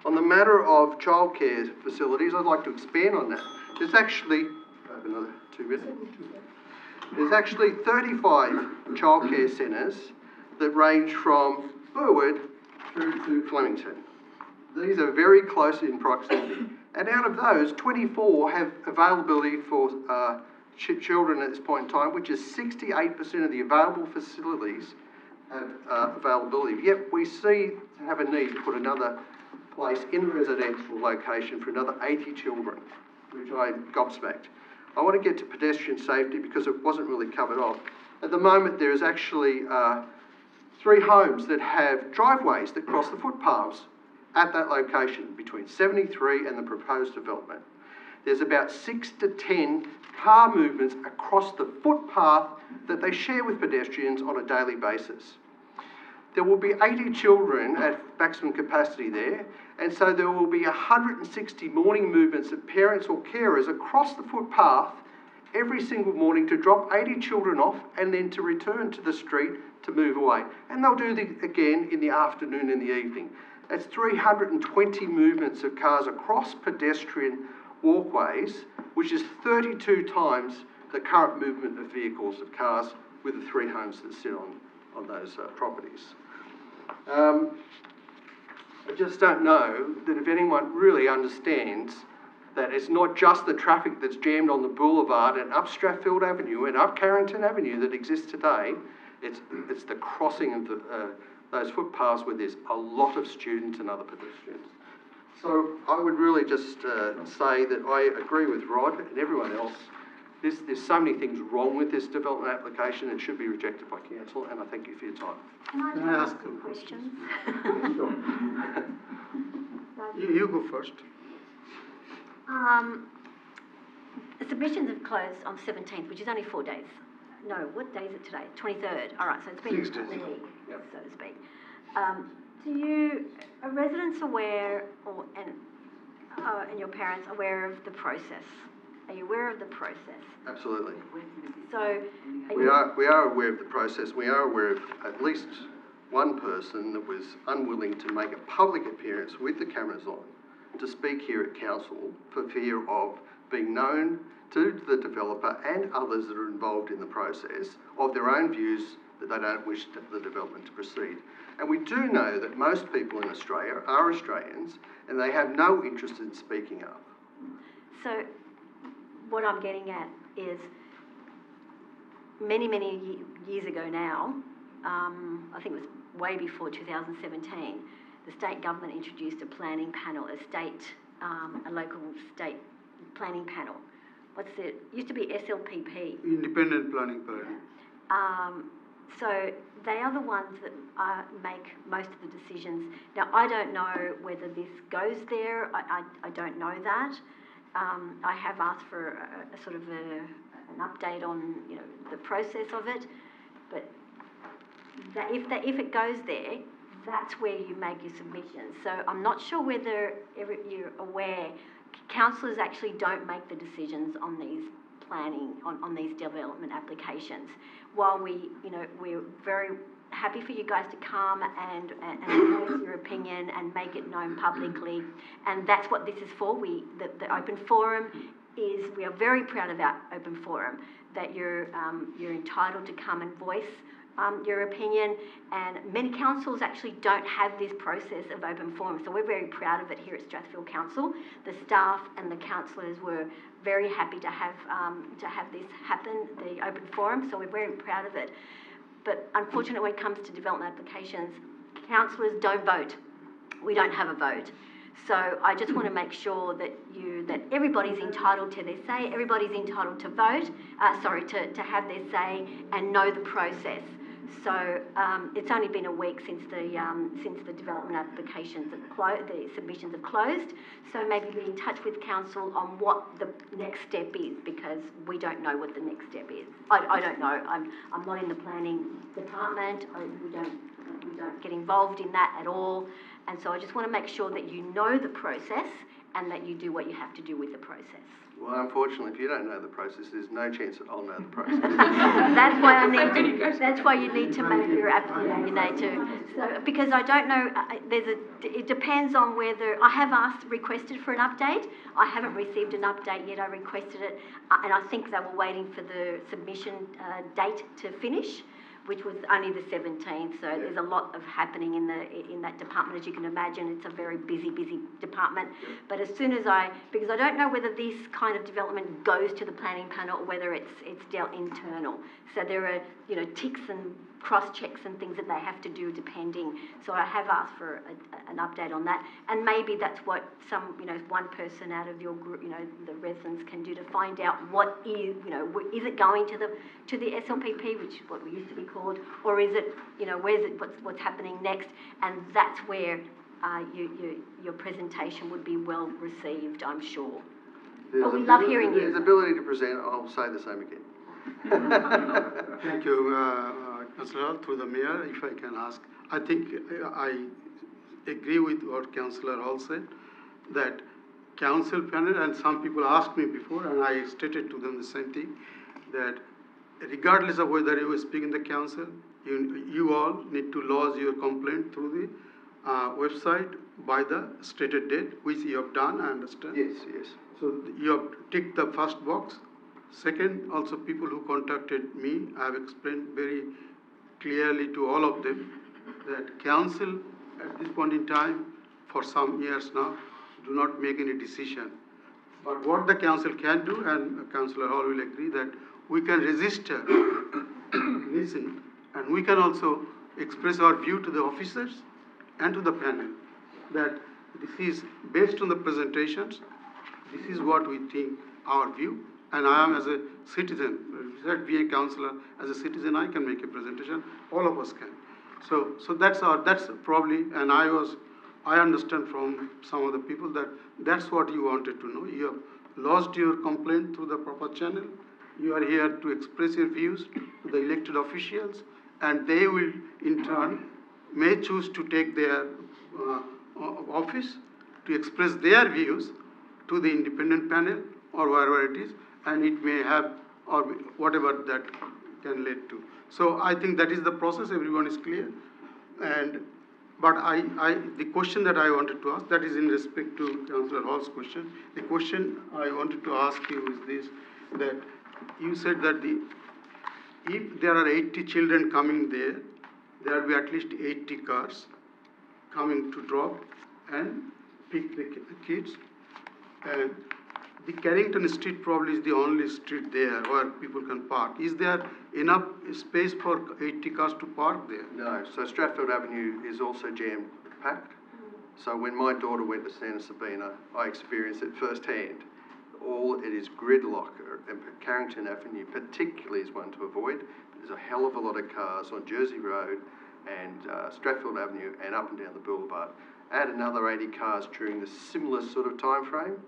On the matter of childcare facilities, I'd like to expand on that. There's actually, I have another 2 minutes. There's actually 35 childcare centres that range from Burwood through to Flemington. These are very close in proximity. And out of those, 24 have availability for children at this point in time, which is 68% of the available facilities have availability. Yet we see to have a need to put another place in a residential location for another 80 children, which I'm gobsmacked. I want to get to pedestrian safety because it wasn't really covered off. At the moment, there is actually 3 homes that have driveways that cross the footpaths at that location between 73 and the proposed development. There's about 6 to 10 car movements across the footpath that they share with pedestrians on a daily basis. There will be 80 children at maximum capacity there, and so there will be 160 morning movements of parents or carers across the footpath every single morning to drop 80 children off and then to return to the street to move away. And they'll do it again in the afternoon and the evening. That's 320 movements of cars across pedestrian walkways, which is 32 times the current movement of vehicles, of cars, with the 3 homes that sit on those properties. I just don't know that if anyone really understands that it's not just the traffic that's jammed on the boulevard and up Strathfield Avenue and up Carrington Avenue that exists today, it's the crossing of those footpaths where there's a lot of students and other pedestrians. So I would really just say that I agree with Rod and everyone else. There's so many things wrong with this development application. It should be rejected by council, and I thank you for your time. Can I ask some questions? You go first. The submissions have closed on 17th, which is only 4 days. No, what day is it today? 23rd. All right, so it's been a week, so to speak. Are residents aware, and your parents aware of the process? Are you aware of the process? Absolutely. So, We are aware of the process. We are aware of at least one person that was unwilling to make a public appearance with the cameras on to speak here at council for fear of being known to the developer and others that are involved in the process of their own views that they don't wish the development to proceed. And we do know that most people in Australia are Australians and they have no interest in speaking up. So what I'm getting at is many years ago now, I think it was way before 2017, the state government introduced a planning panel, a local state planning panel. Used to be SLPP. Independent Planning Panel. So they are the ones that make most of the decisions. Now, I don't know whether this goes there. I don't know that. I have asked for a sort of an update on the process of it, but if it goes there, that's where you make your submissions. So I'm not sure whether you're aware. Councillors actually don't make the decisions on these planning, on these development applications. While we're very happy for you guys to come and voice your opinion and make it known publicly, and that's what this is for. The open forum is, we are very proud of our open forum, that you're entitled to come and voice your opinion, and many councils actually don't have this process of open forum, so we're very proud of it here at Strathfield Council. The staff and the councillors were very happy to have this happen, the open forum, so we're very proud of it. But unfortunately, when it comes to development applications, councillors don't vote. We don't have a vote. So I just want to make sure that everybody's entitled to their say, everybody's entitled to vote, to have their say and know the process. So it's only been a week since the development applications the submissions have closed. So maybe be in touch with council on what the next step is, because we don't know what the next step is. I don't know. I'm not in the planning department. We don't get involved in that at all. And so I just want to make sure that you know the process and that you do what you have to do with the process. Well, unfortunately, if you don't know the process, there's no chance that I'll know the process. That's why you need to make your application. You need to. So, because I don't know, it depends on whether, I have requested for an update. I haven't received an update yet. I requested it, and I think they were waiting for the submission date to finish, which was only the 17th. So there's a lot of happening in that department, as you can imagine. It's a very busy department. But as soon as because I don't know whether this kind of development goes to the planning panel or whether it's dealt internal. So there are, ticks and cross-checks and things that they have to do depending. So I have asked for an update on that. And maybe that's what one person out of your group, the residents can do to find out what is it going to the SLPP, which is what we used to be called, or is it, where's it, what's happening next? And that's where your presentation would be well received, I'm sure. But we love hearing you. There's ability to present. I'll say the same again. Thank you, Councillor, through the Mayor, if I can ask. I think I agree with what Councillor Hall said, that council panel, and some people asked me before, and I stated to them the same thing, that regardless of whether you speak in the council, you all need to lodge your complaint through the website by the stated date, which you have done, I understand. Yes, yes. So you have ticked the first box. Second, also people who contacted me, I have explained very clearly to all of them that council at this point in time, for some years now, do not make any decision. But what the council can do, and Councillor Hall will agree, that we can register, listen, and we can also express our view to the officers and to the panel, that this is based on the presentations, this is what we think, our view, and I am as a citizen, being a councillor, as a citizen I can make a presentation, all of us can. So that's probably, and I understand from some of the people that that's what you wanted to know. You have lodged your complaint through the proper channel. You are here to express your views to the elected officials, and they will in turn may choose to take their office to express their views to the independent panel or wherever it is, and it may have, or whatever that can lead to. So I think that is the process, everyone is clear. But the question that I wanted to ask, that is in respect to Councillor Hall's question. The question I wanted to ask you is this, that you said that if there are 80 children coming there will be at least 80 cars coming to drop and pick the kids. And the Carrington Street probably is the only street there where people can park. Is there enough space for 80 cars to park there? No. So Strathfield Avenue is also jam-packed. So when my daughter went to Santa Sabina, I experienced it firsthand. It is gridlock, and Carrington Avenue particularly is one to avoid. There's a hell of a lot of cars on Jersey Road and Strathfield Avenue and up and down the boulevard. Add another 80 cars during the similar sort of time frame,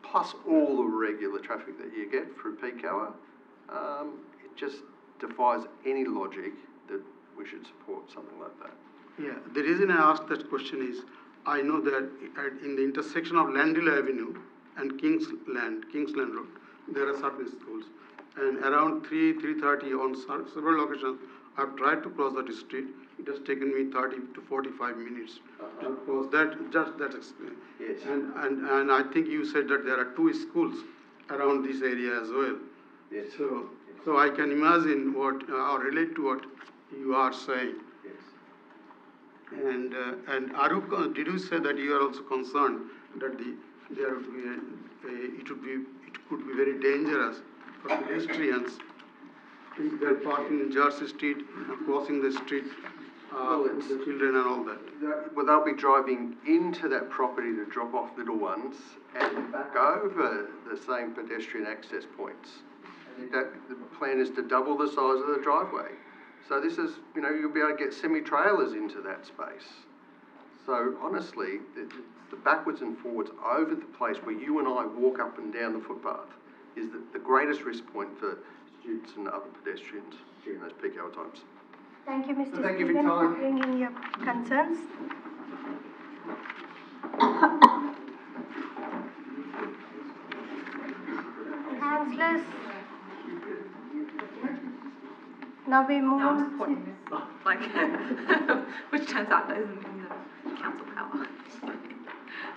plus all the regular traffic that you get through peak hour. It just defies any logic that we should support something like that. Yeah, the reason I asked that question is, I know that in the intersection of Landhill Avenue and Kingsland Road, there are certain schools. And around 3:30 on several occasions, I've tried to cross that street. It has taken me 30 to 45 minutes to cross that. Yes. And I think you said that there are 2 schools around this area as well. Yes. So I can imagine what or relate to what you are saying. Yes. And Aruk, did you say that you are also concerned that it could be very dangerous for pedestrians if they are parking in Jersey Street and crossing the street with the children and all that? Well, they'll be driving into that property to drop off little ones and back over the same pedestrian access points. And the plan is to double the size of the driveway. So this is, you know, you'll be able to get semi-trailers into that space. So honestly, the backwards and forwards over the place where you and I walk up and down the footpath is the greatest risk point for students and other pedestrians during those peak hour times. Thank you, Mr. Thank you for your Stephen, time. for bringing your concerns. Councillors, now we move No, I'm on just pointing this out, like, which turns out isn't in the council power.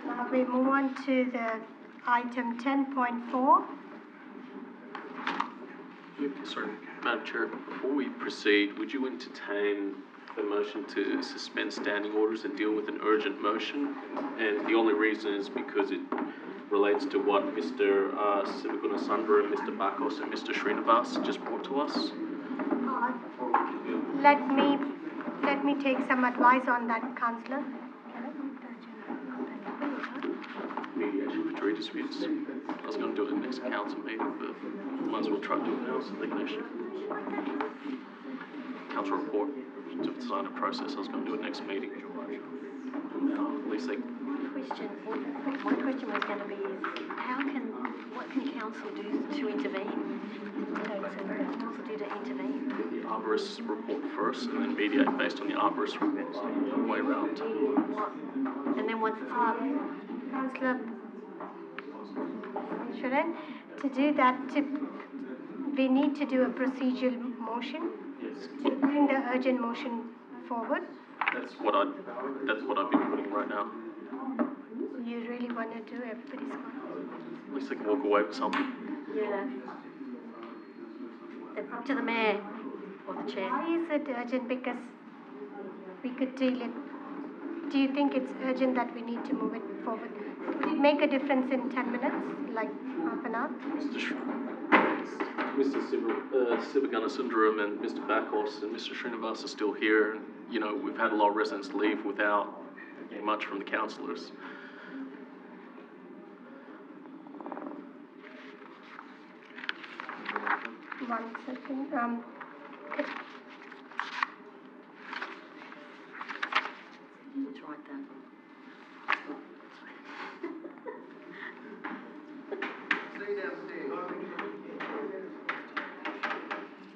Now we move on to the item 10.4. Sorry, Madam Chair, before we proceed, would you entertain a motion to suspend standing orders and deal with an urgent motion? And the only reason is because it relates to what Mr. Sivagunasundara, Mr. Bakos and Mr. Srinivas just brought to us. Let me take some advice on that, Councillor. Mediation for tree disputes. I was going to do it in the next council meeting, but might as well try to do it now so they can actually. Council report, to design a process, I was going to do it next meeting. Now, at least they. My question was going to be, what can council do to intervene? What can council do to intervene? Get the arborist report first and then mediate based on the arborist report, so the other way around. And then once it's Councillor Shredan, to do that, we need to do a procedural motion. Yes. To bring the urgent motion forward. That's what I've been putting right now. You really want to do everybody's gone. At least they can walk away with something. Yeah. Up to the mayor or the chair. Why is it urgent? Because we could deal it. Do you think it's urgent that we need to move it forward? Would it make a difference in 10 minutes, like half an hour? Mr. Sivagunasundara and Mr. Bakos and Mr. Srinivas are still here. And, you know, we've had a lot of residents leave without getting much from the councillors. One second. Let's write that.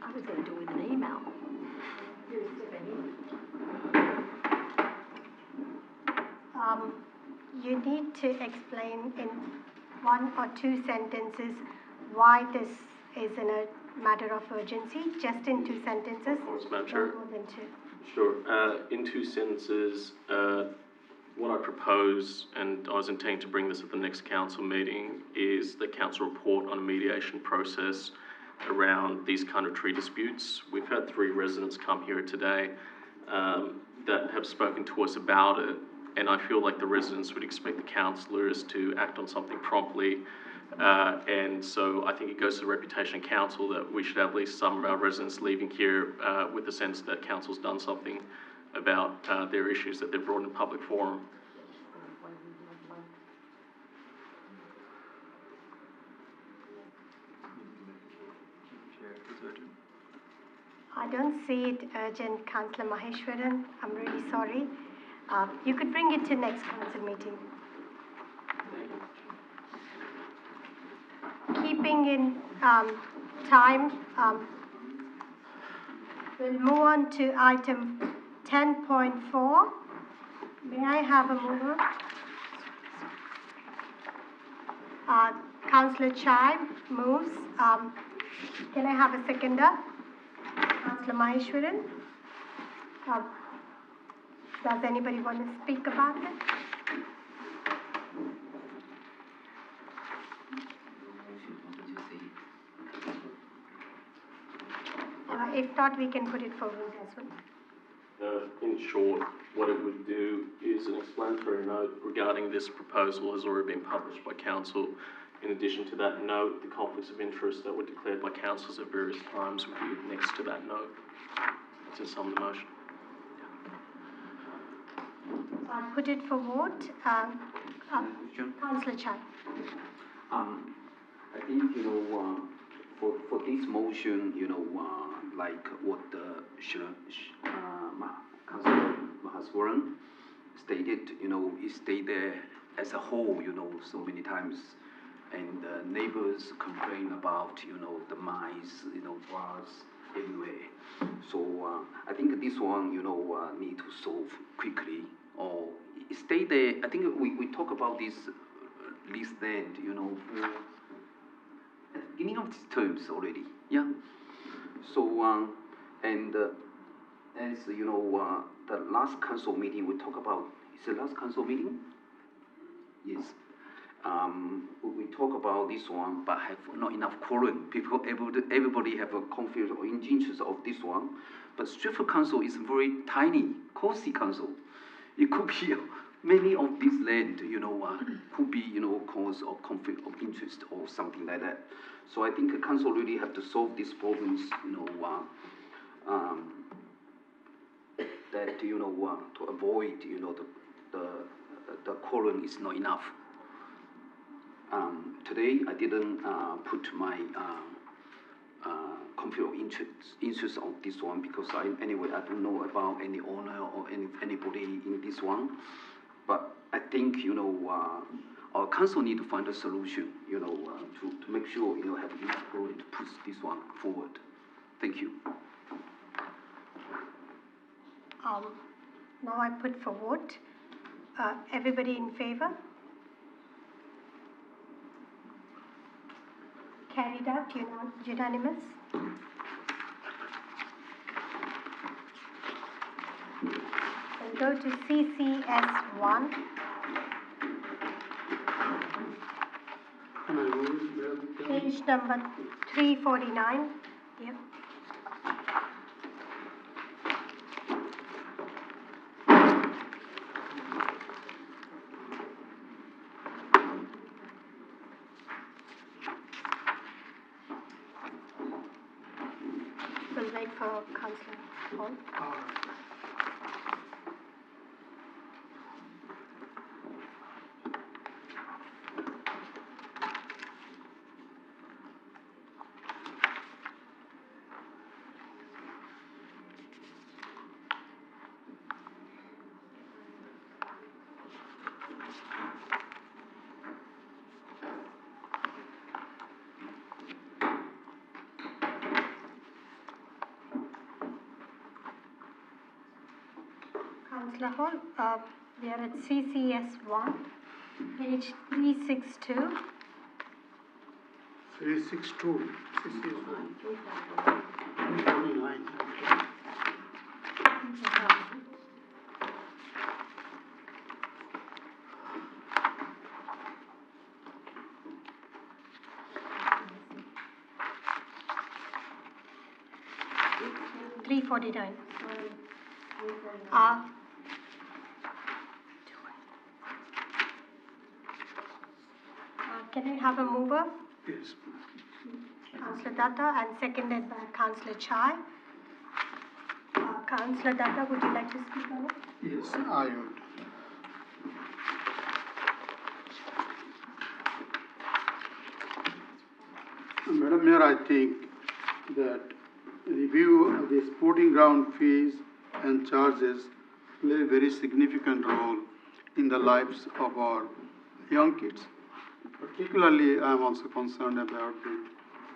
I was going to do it with an email. You need to explain in 1 or 2 sentences why this is a matter of urgency, just in 2 sentences. Of course, Madam Chair. Not more than 2. Sure. In 2 sentences, what I propose, and I was intending to bring this at the next council meeting, is the council report on a mediation process around these kind of tree disputes. We've had 3 residents come here today that have spoken to us about it, and I feel like the residents would expect the councillors to act on something promptly. And so I think it goes to the reputation of council that we should have at least some of our residents leaving here with the sense that council's done something about their issues that they've brought in public forum. I don't see it urgent, Councillor Maheshwaran. I'm really sorry. You could bring it to next council meeting. Keeping in time, we'll move on to item 10.4. May I have a mover? Councillor Chai moves. Can I have a seconder? Councillor Maheshwaran. Does anybody want to speak about it? If not, we can put it forward as well. In short, what it would do is an explanatory note regarding this proposal has already been published by council. In addition to that note, the conflicts of interest that were declared by councillors at various times would be next to that note. It's in some of the motion. I'll put it forward. Councillor Chai. I think, for this motion, like what Councillor Mahaswaran stated, it stayed there as a whole, so many times. And neighbors complain about, the mice, bars everywhere. So I think this one, need to solve quickly, or stay there. I think we talk about this lease land, for at the beginning of these terms already, yeah. So and as the last council meeting we talk about, is the last council meeting? Yes. We talk about this one, but have not enough quorum. Everybody have a conflict or interest of this one. But Stratford Council is very tiny, cozy council. It could be many of this land, could be, cause of conflict of interest or something like that. So I think the council really have to solve these problems, that, to avoid, the quorum is not enough. Today I didn't put my conflict of interest on this one because anyway I don't know about any owner or anybody in this one. But I think our council need to find a solution, to make sure have enough quorum to push this one forward. Thank you. Now I put for vote. Everybody in favour? Carried out, unanimous. We'll go to CCS1. Page number 349. Yep. We'll wait for Councillor Hall. Councillor Hall, we are at CCS1, page 362. 362, CCS1. 349. Can I have a mover? Yes. Councillor Datta, and seconded by Councillor Chai. Councillor Datta, would you like to speak on it? Yes, I would. Madam Mayor, I think that review of the sporting ground fees and charges play a very significant role in the lives of our young kids. Particularly, I am also concerned about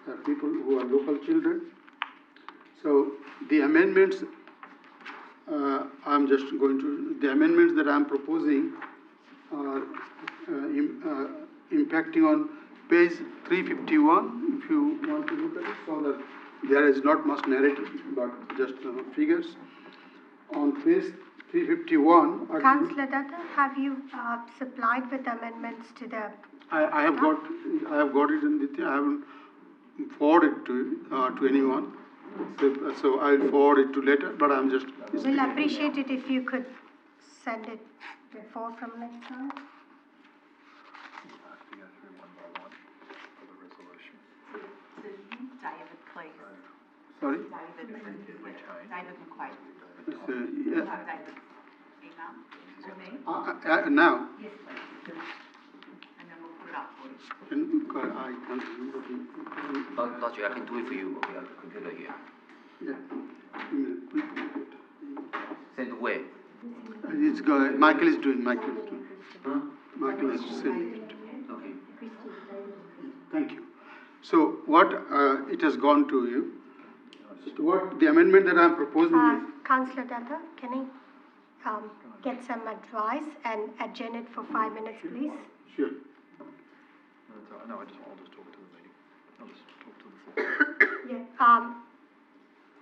the people who are local children. So the amendments, the amendments that I am proposing are impacting on page 351, if you want to look at it, so that there is not much narrative, but just figures. On page 351... Councillor Datta, have you supplied with amendments to the... I have got it in the thing. I haven't forwarded to anyone. So I will forward it to later, but I'm just... We'll appreciate it if you could send it before from next time. David, please. Sorry? David McQuaid. Yeah. Have David's email to me? Now? Yes, please. And then we'll put it up for you. I can't remember. Doctor, I can do it for you. Okay, I have the computer here. Yeah. Send where? It's going, Michael is doing. Huh? Michael is sending it. Okay. Thank you. So what, it has gone to you. So what, the amendment that I'm proposing is, Councillor Datta, can I get some advice and adjourn it for 5 minutes, please? sure. No, I'll just talk to the meeting. I'll just talk to the floor. Yeah,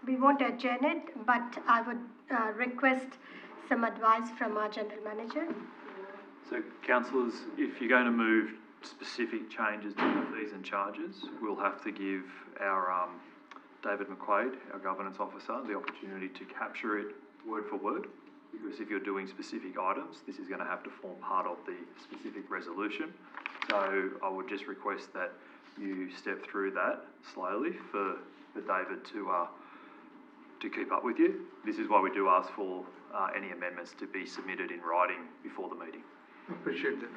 we won't adjourn it, but I would request some advice from our general manager. So councillors, if you're going to move specific changes to the fees and charges, we'll have to give our David McQuaid, our governance officer, the opportunity to capture it word for word. Because if you're doing specific items, this is going to have to form part of the specific resolution. So I would just request that you step through that slowly for David to keep up with you. This is why we do ask for any amendments to be submitted in writing before the meeting. Appreciate that.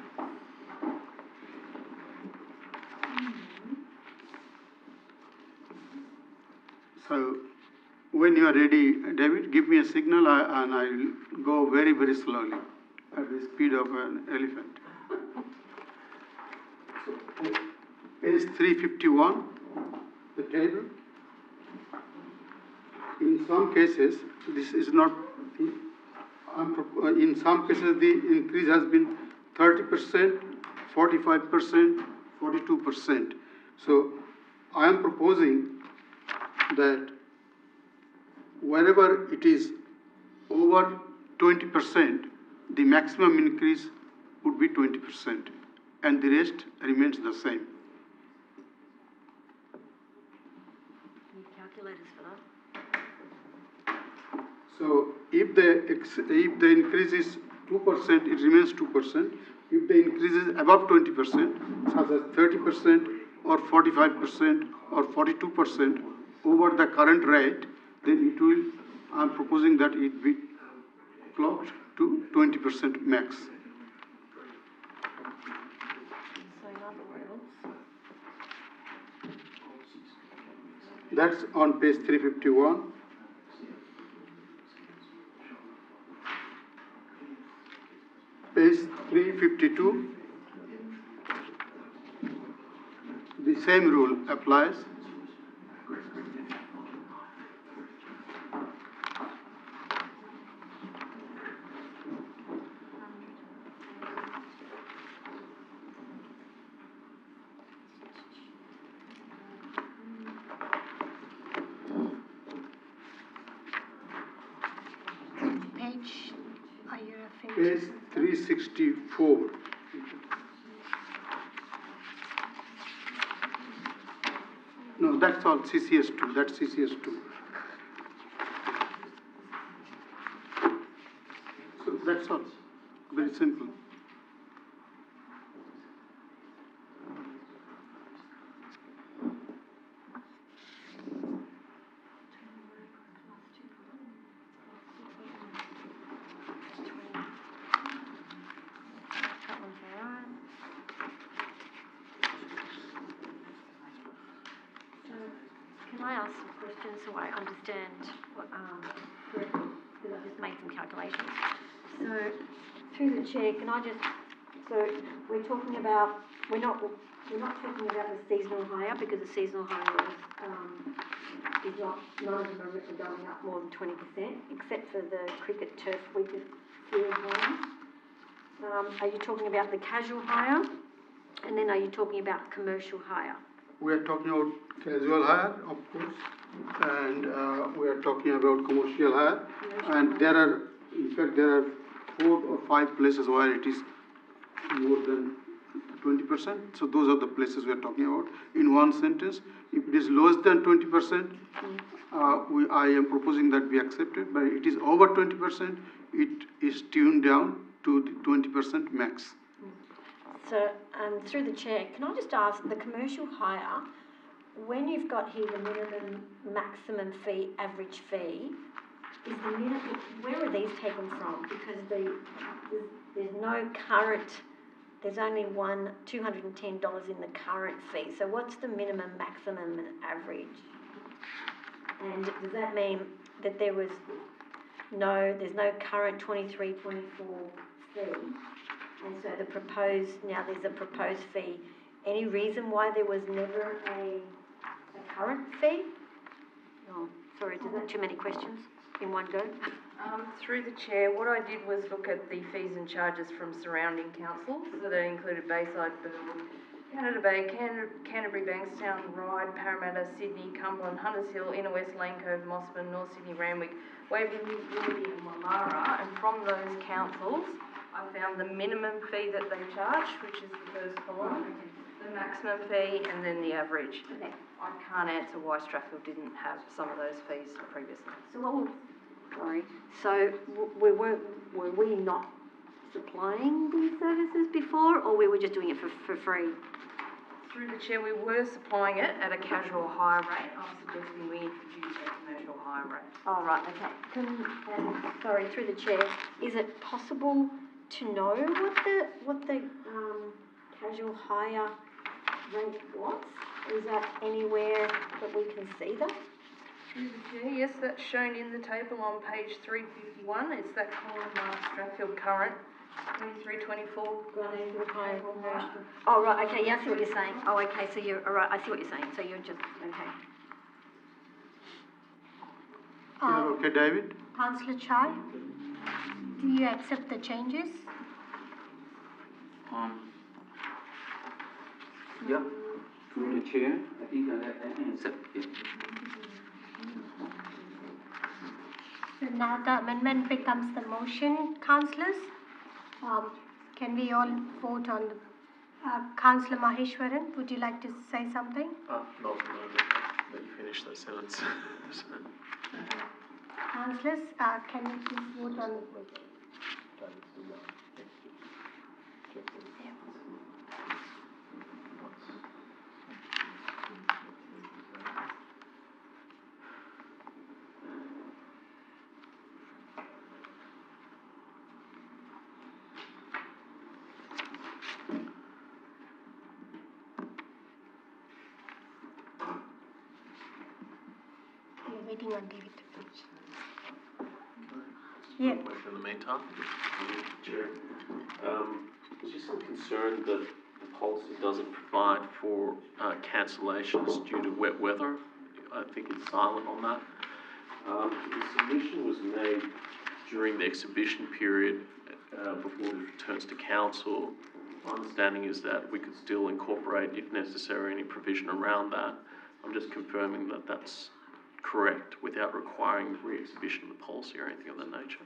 So, when you are ready, David, give me a signal and I will go very, very slowly at the speed of an elephant. Page 351, the table. In some cases, this is not, in some cases the increase has been 30%, 45%, 42%. So I am proposing that wherever it is over 20%, the maximum increase would be 20%, and the rest remains the same. Need calculators for that. So if the increase is 2%, it remains 2%. If the increase is above 20%, such as 30% or 45% or 42% over the current rate, then it will, I'm proposing that it be clocked to 20% max. So in other words, That's on page 351. Page 352, the same rule applies. Page, are you referring Page 364. No, that's all CCS2, that's CCS2. So that's all, very simple. that one's all right. So can I ask some questions so I understand what, correctly? Because I just made some calculations. So through the chair, can I just, so we're talking about, we're not talking about the seasonal hire because the seasonal hire is not, none of them are going up more than 20%, except for the cricket turf wicket field hire. Are you talking about the casual hire? And then are you talking about commercial hire? We are talking about casual hire, of course, and we are talking about commercial hire. And there are, in fact, there are 4 or 5 places where it is more than 20%. So those are the places we are talking about. In one sentence, if it is less than 20%, I am proposing that be accepted. But it is over 20%, it is tuned down to the 20% max. So, through the chair, can I just ask, the commercial hire, when you've got here the minimum, maximum fee, average fee, is the minimum, where are these taken from? Because there's no current, there's only $210 in the current fee. So what's the minimum, maximum and average? And does that mean that there's no current 23-24 fee? And so there's a proposed fee. Any reason why there was never a current fee? Oh, sorry, is that too many questions in one go? Through the chair, what I did was look at the fees and charges from surrounding councils. So that included Bayside, Burwood, Canada Bay, Canterbury, Bankstown, Ryde, Parramatta, Sydney, Cumberland, Hunters Hill, Inner West, Lane Cove, Mossman, North Sydney, Randwick, Waverley, Willoughby and Wallara. And from those councils, I found the minimum fee that they charge, which is the first column, the maximum fee and then the average. Okay. I can't answer why Strathfield didn't have some of those fees previously. So were we not supplying these services before, or we were just doing it for free? Through the chair, we were supplying it at a casual hire rate. I'm suggesting we introduce a commercial hire rate. Oh, right, okay. Sorry, through the chair, is it possible to know what the casual hire rate was? Is that anywhere that we can see that? Through the chair, yes, that's shown in the table on page 351. It's that column marked Strathfield current, 23-24. Oh, right, okay, yeah, I see what you're saying. Oh, okay, so you're, all right, I see what you're saying. So you're just, okay. Okay, David? Councillor Chai, do you accept the changes? Yeah, through the chair, I think I accept it. So now the amendment becomes the motion, councillors. Can we all vote on the, Councillor Maheshwaran, would you like to say something? Not at the moment. Let you finish that sentence. Councillors, can you please vote on the We're waiting on David to finish. Yeah. Question in the meantime, Chair. Is there some concern that the policy doesn't provide for cancellations due to wet weather? I think it's silent on that. The submission was made during the exhibition period before it returns to council. My understanding is that we could still incorporate, if necessary, any provision around that. I'm just confirming that that's correct without requiring re-exhibition of the policy or anything of that nature.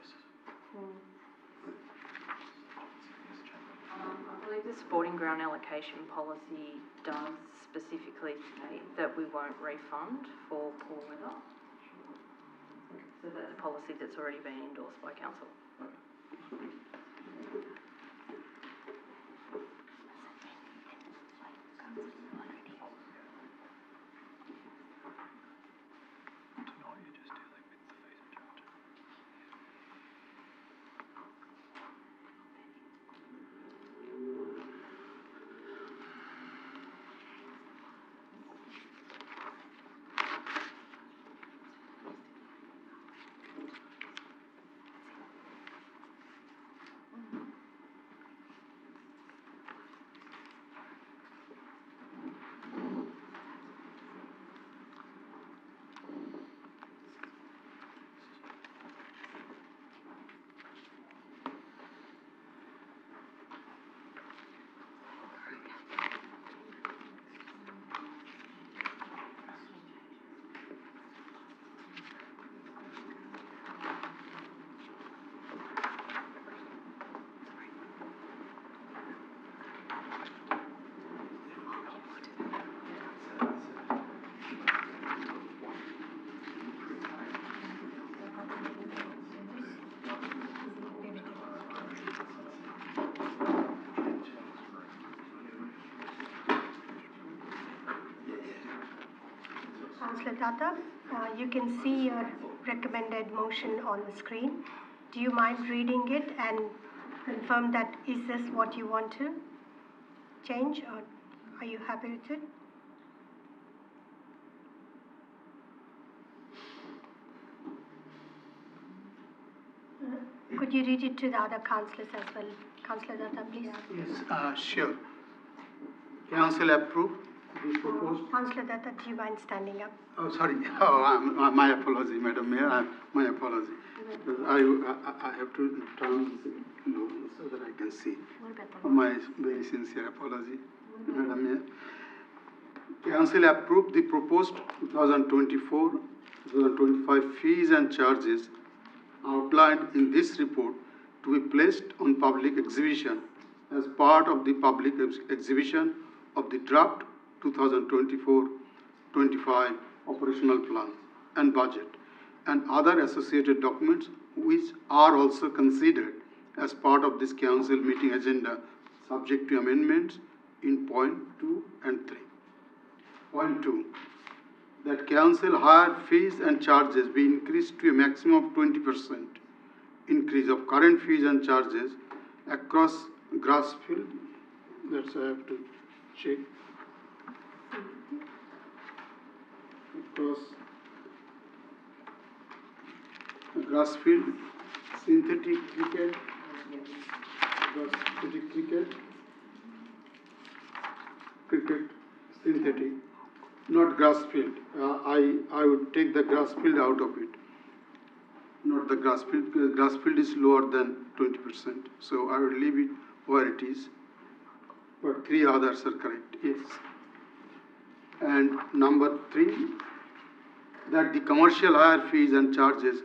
I believe the sporting ground allocation policy does specifically state that we won't refund for poor weather. So that's a policy that's already been endorsed by council. Councillor Tata, you can see your recommended motion on the screen. Do you mind reading it and confirm that is this what you want to change, or are you happy with it? could you read it to the other councillors as well? Councillor Datta, please. Yes, sure. Council approve the proposed. Councillor Datta, do you mind standing up? Oh, sorry. Oh, my apology, Madam Mayor. My apology. I have to turn this low so that I can see. My very sincere apology, Madam Mayor. Council approved the proposed 2024-2025 fees and charges outlined in this report to be placed on public exhibition as part of the public exhibition of the draft 2024-25 operational plan and budget and other associated documents which are also considered as part of this council meeting agenda subject to amendments in point 2 and 3. Point 2, that council hire fees and charges be increased to a maximum of 20% increase of current fees and charges across Grassfield. That's I have to check. Across Grassfield, synthetic cricket, synthetic, not Grassfield. I would take the Grassfield out of it. Not the Grassfield, because Grassfield is lower than 20%. So I would leave it where it is. But 3 others are correct, yes. And number 3, that the commercial hire fees and charges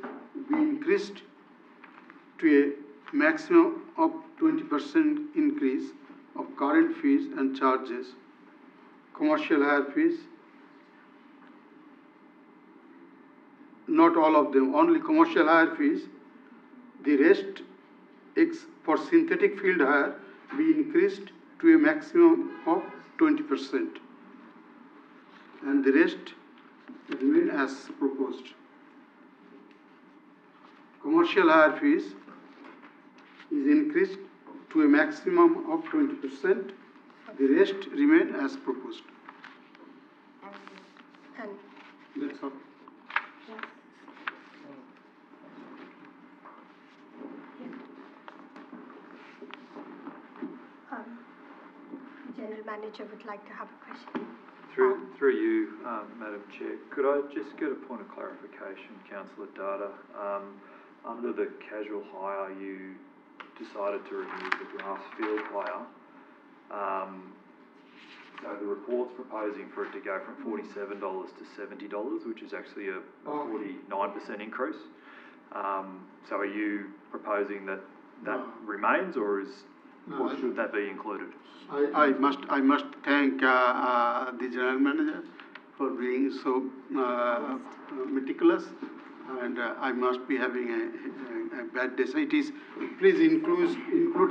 be increased to a maximum of 20% increase of current fees and charges. Commercial hire fees, not all of them, only commercial hire fees. The rest for synthetic field hire be increased to a maximum of 20%. And the rest remain as proposed. Commercial hire fees is increased to a maximum of 20%. The rest remain as proposed. And That's all. General Manager would like to have a question. Through you, Madam Chair, could I just get a point of clarification, Councillor Data? Under the casual hire, you decided to remove the Grassfield hire. So the report's proposing for it to go from $47 to $70, which is actually a 49% increase. So are you proposing that remains, or should that be included? I must thank the General Manager for being so meticulous, and I must be having a bad day. So it is, please include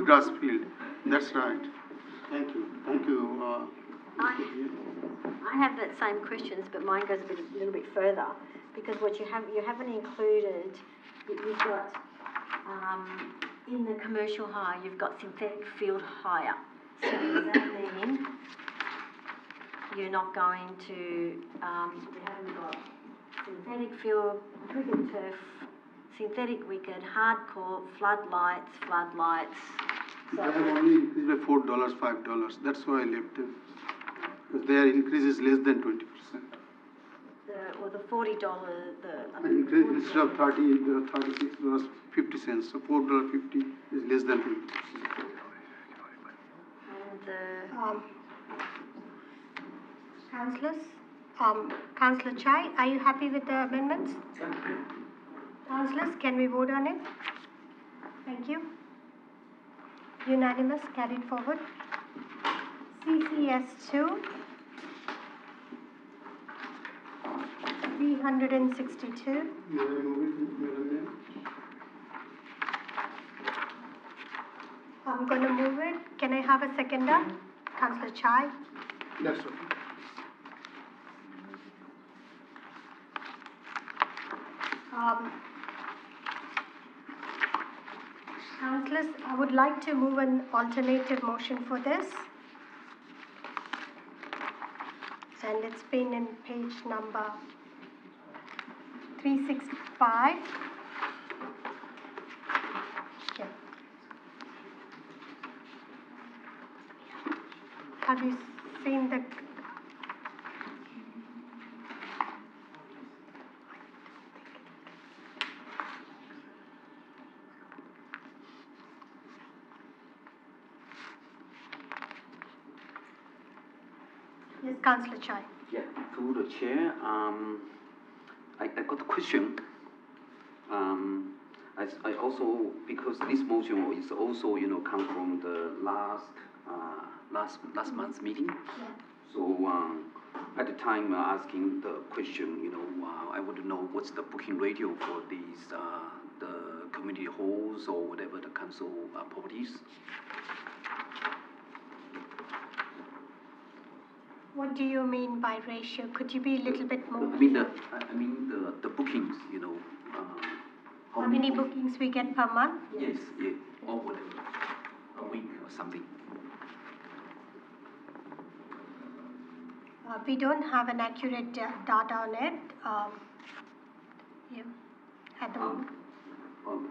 Grassfield. That's right. Thank you. Thank you. I have that same questions, but mine goes a little bit further, because what you haven't included, you've got in the commercial hire, you've got synthetic field hire. So does that mean you're not going to, we haven't got synthetic field, cricket turf, synthetic wicket, hardcore, floodlights. They have only increased by $4, $5. That's why I left them. Because their increase is less than 20%. The $40, increase instead of $36.50, so $4.50 is less than 20%. Councillors, Councillor Chai, are you happy with the amendments? Councillors, can we vote on it? Thank you. Unanimous, carried forward. CCS 2, 362. May I move it, Madam Mayor? I'm going to move it. Can I have a seconder? Councillor Chai. That's okay. Councillors, I would like to move an alternative motion for this. And it's been in page number 365. Have you seen the? Yes, Councillor Chai. Yeah, through the chair, I got a question. I also, because this motion is also, come from the last month's meeting. Yeah. So, at the time asking the question, I want to know what's the booking ratio for these, the community halls or whatever the council properties. What do you mean by ratio? Could you be a little bit more? I mean the bookings, How many bookings we get per month? Yes, yeah, or whatever, a week or something. We don't have an accurate data on it. Yeah, at the moment.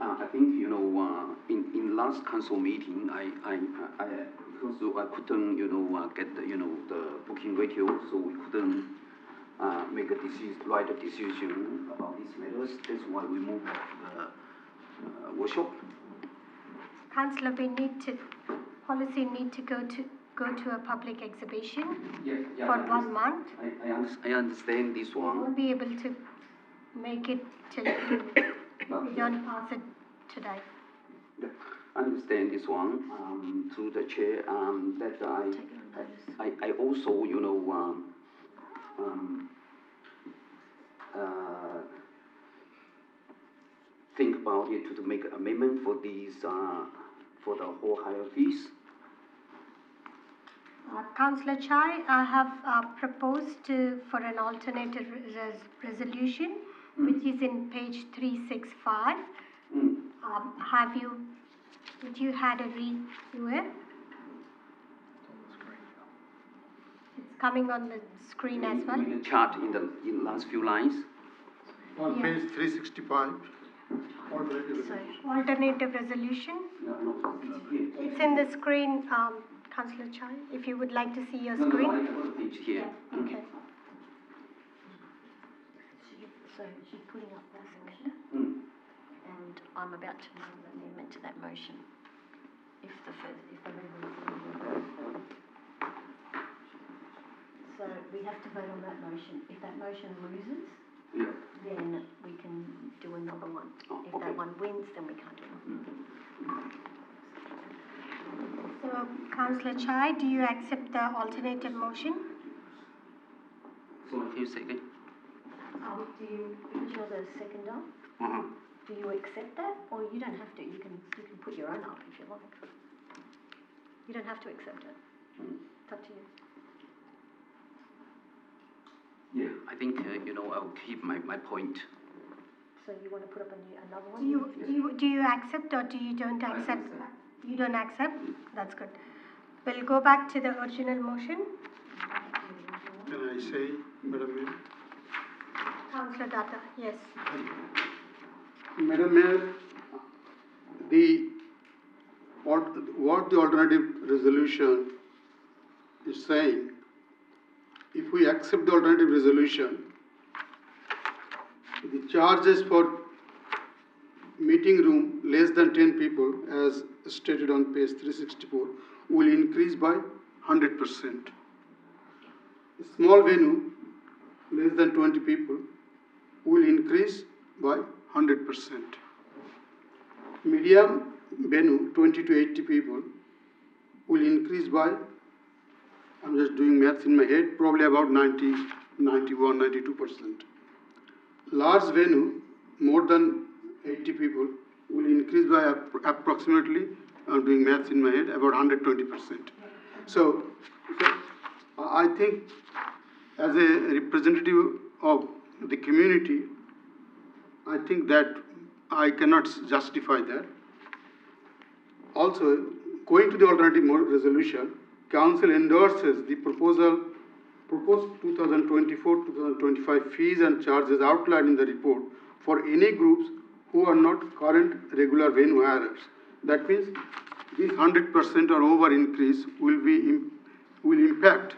I think in last council meeting, because I couldn't get the booking ratio, so we couldn't make a decision about these matters. That's why we moved to the workshop. Councillor, policy need to go to a public exhibition for 1 month. I understand this We one. won't be able to make it till we don't pass it today. I understand this one, through the chair, that I also, think about it to make an amendment for these, for the whole higher fees. Councillor Chai, I have proposed for an alternative resolution, which is in page 365. Did you had a read through it? It's coming on the screen as well. The chart in the last few lines. On Yeah. page 365. Alternative resolution. It's in the screen, Councillor Chai, if you would like to see your screen. I have a page here. Yeah, okay. So she's putting up that motion, and I'm about to make an amendment to that motion. If the So we have to vote on that motion. If that motion loses, then we can do another one. If that one wins, then we can't do it. So, Councillor Chai, do you accept the alternative motion? So, can you say again? Do you, because you're the seconder, do you accept that, or you don't have to? You can put your own up if you like. You don't have to accept it. It's up to you. Yeah, I think, I'll keep my point. So you want to put up another one? Do you accept or do you don't accept? You don't accept? That's good. We'll go back to the original motion. Can I say, Madam Mayor? Councillor Datta, yes. Madam Mayor, what the alternative resolution is saying, if we accept the alternative resolution, the charges for meeting room less than 10 people, as stated on page 364, will increase by 100%. A small venue, less than 20 people, will increase by 100%. Medium venue, 20 to 80 people, will increase by, I'm just doing maths in my head, probably about 90, 91, 92%. Large venue, more than 80 people, will increase by approximately, I'm doing maths in my head, about 120%. So I think as a representative of the community, I think that I cannot justify that. Also, going to the alternative resolution, Council endorses the proposed 2024-2025 fees and charges outlined in the report for any groups who are not current regular venue hires. That means this 100% or over increase will be will impact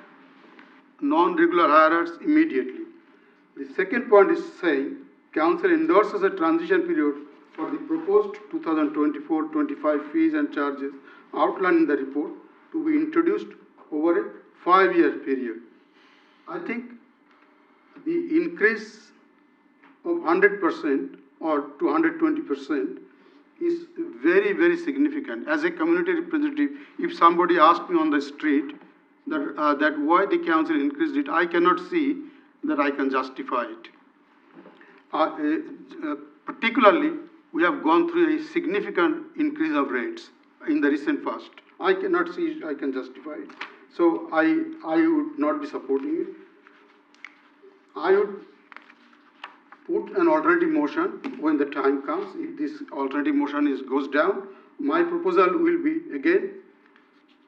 non-regular hirers immediately. The second point is saying, Council endorses a transition period for the proposed 2024-25 fees and charges outlined in the report to be introduced over a 5-year period. I think the increase of 100% or to 120% is very, very significant. As a community representative, if somebody asks me on the street that why the council increased it, I cannot see that I can justify it. Particularly, we have gone through a significant increase of rates in the recent past. I cannot see I can justify it. So I would not be supporting it. I would put an alternative motion when the time comes. If this alternative motion goes down, my proposal will be again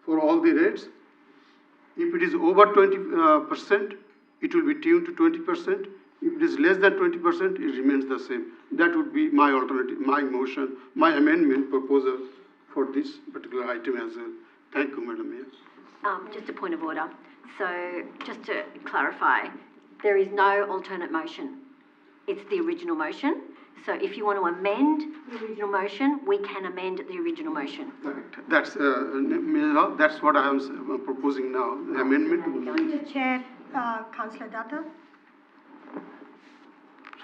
for all the rates. If it is over 20%, it will be tuned to 20%. If it is less than 20%, it remains the same. That would be my alternative, my motion, my amendment proposal for this particular item as well. Thank you, Madam Mayor. Just a point of order. So, just to clarify, there is no alternate motion. It's the original motion. So, if you want to amend the original motion, we can amend the original motion. Correct. That's what I am proposing now. The amendment. Through the chair, Councillor Datta.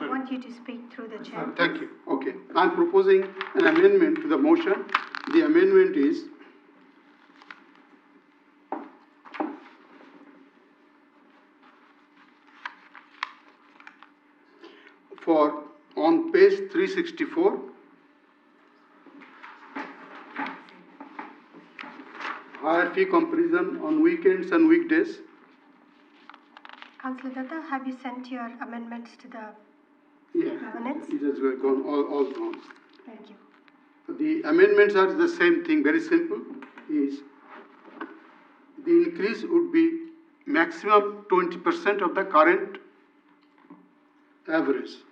I want you to speak through the chair. Thank you. Okay. I'm proposing an amendment to the motion. The amendment is for on page 364, higher fee comparison on weekends and weekdays. Councillor Datta, have you sent your amendments to the minutes? It has gone, all gone. Thank you. The amendments are the same thing, very simple, is the increase would be maximum 20% of the current average.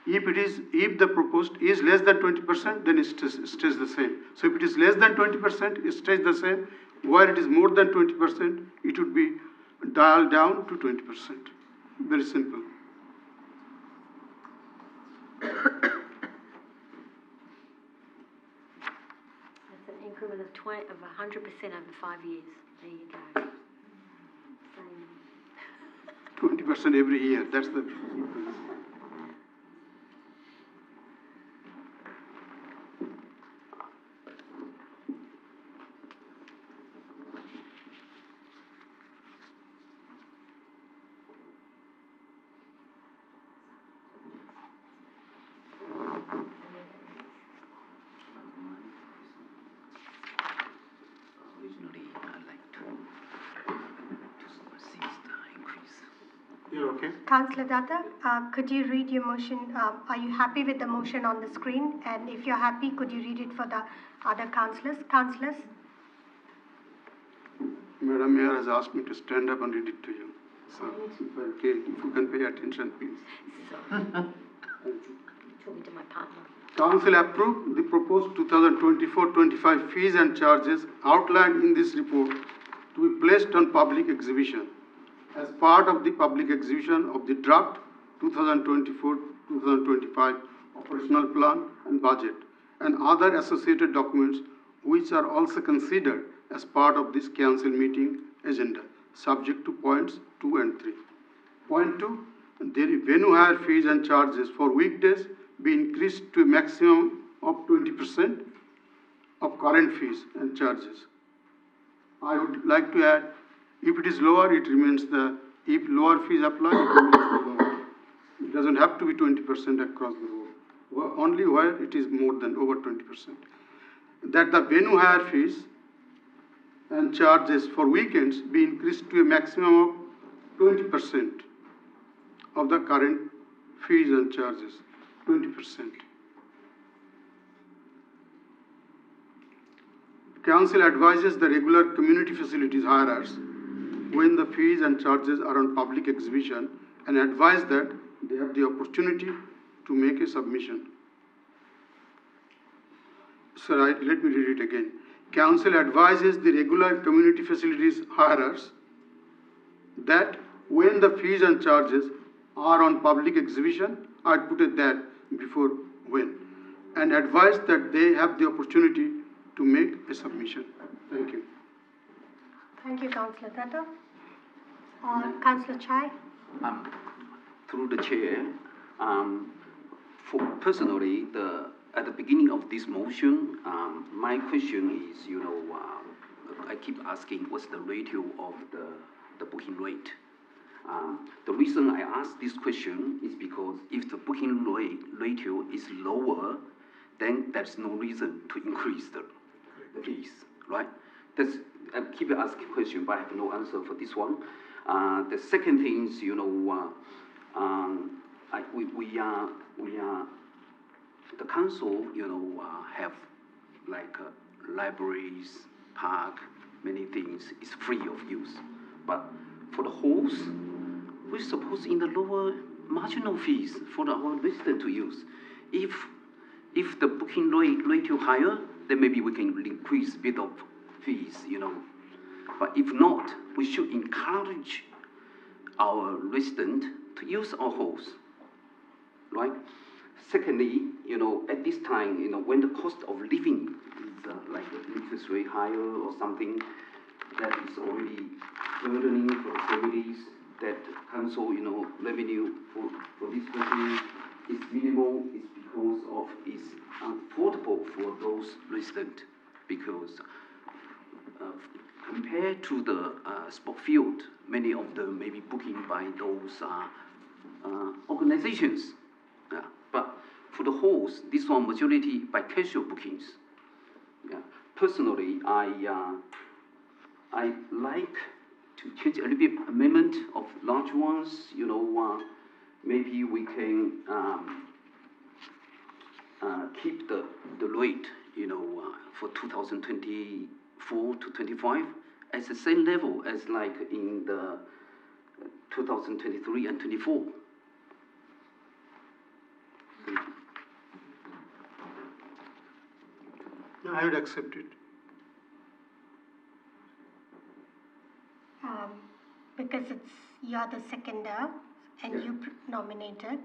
If the proposed is less than 20%, then it stays the same. So if it is less than 20%, it stays the same. Where it is more than 20%, it would be dialed down to 20%. Very simple. That's an increment of 100% over 5 years. There you go. 20% every year. That's the. Councillor Datta, could you read your motion? Are you happy with the motion on the screen? And if you're happy, could you read it for the other councillors? Councillors? Madam Mayor has asked me to stand up and read it to you. So, if you can pay attention, please. Talking to my partner. Council approved the proposed 2024-25 fees and charges outlined in this report to be placed on public exhibition as part of the public exhibition of the draft 2024-2025 operational plan and budget and other associated documents which are also considered as part of this council meeting agenda, subject to points 2 and 3. Point 2, the venue hire fees and charges for weekdays be increased to a maximum of 20% of current fees and charges. I would like to add, if it is lower, it remains if lower fees apply, it remains the lower. It doesn't have to be 20% across the board, only where it is more than over 20%. That the venue hire fees and charges for weekends be increased to a maximum of 20% of the current fees and charges, 20%. Council advises the regular community facilities hirers when the fees and charges are on public exhibition and advise that they have the opportunity to make a submission. let me read it again. Council advises the regular community facilities hirers that when the fees and charges are on public exhibition, I'd put it that before when, and advise that they have the opportunity to make a submission. Thank you. Thank you, Councillor Tata. Councillor Chai. Through the chair, for personally, at the beginning of this motion, my question is, I keep asking what's the ratio of the booking rate. The reason I ask this question is because if the booking rate ratio is lower, then there's no reason to increase the fees, right? I keep asking question, but I have no answer for this one. The second thing is, the council, have like libraries, park, many things is free of use. But for the halls, we're supposed in the lower marginal fees for our resident to use. If the booking ratio higher, then maybe we can increase a bit of fees, But if not, we should encourage our resident to use our halls, right? Secondly, at this time, when the cost of living is like the interest rate higher or something, that is already burdening for the families, that council, revenue for this person is minimal, is because of it's unaffordable for those residents, because compared to the sport field, many of them may be booking by those organizations. Yeah. But for the halls, this one majority by casual bookings. Yeah. Personally, I like to change a little bit amendment of large ones. Maybe we can keep the rate, for 2024 to 25 at the same level as like in the 2023 and 24. No, I would accept it. Because you're the seconder and you nominated,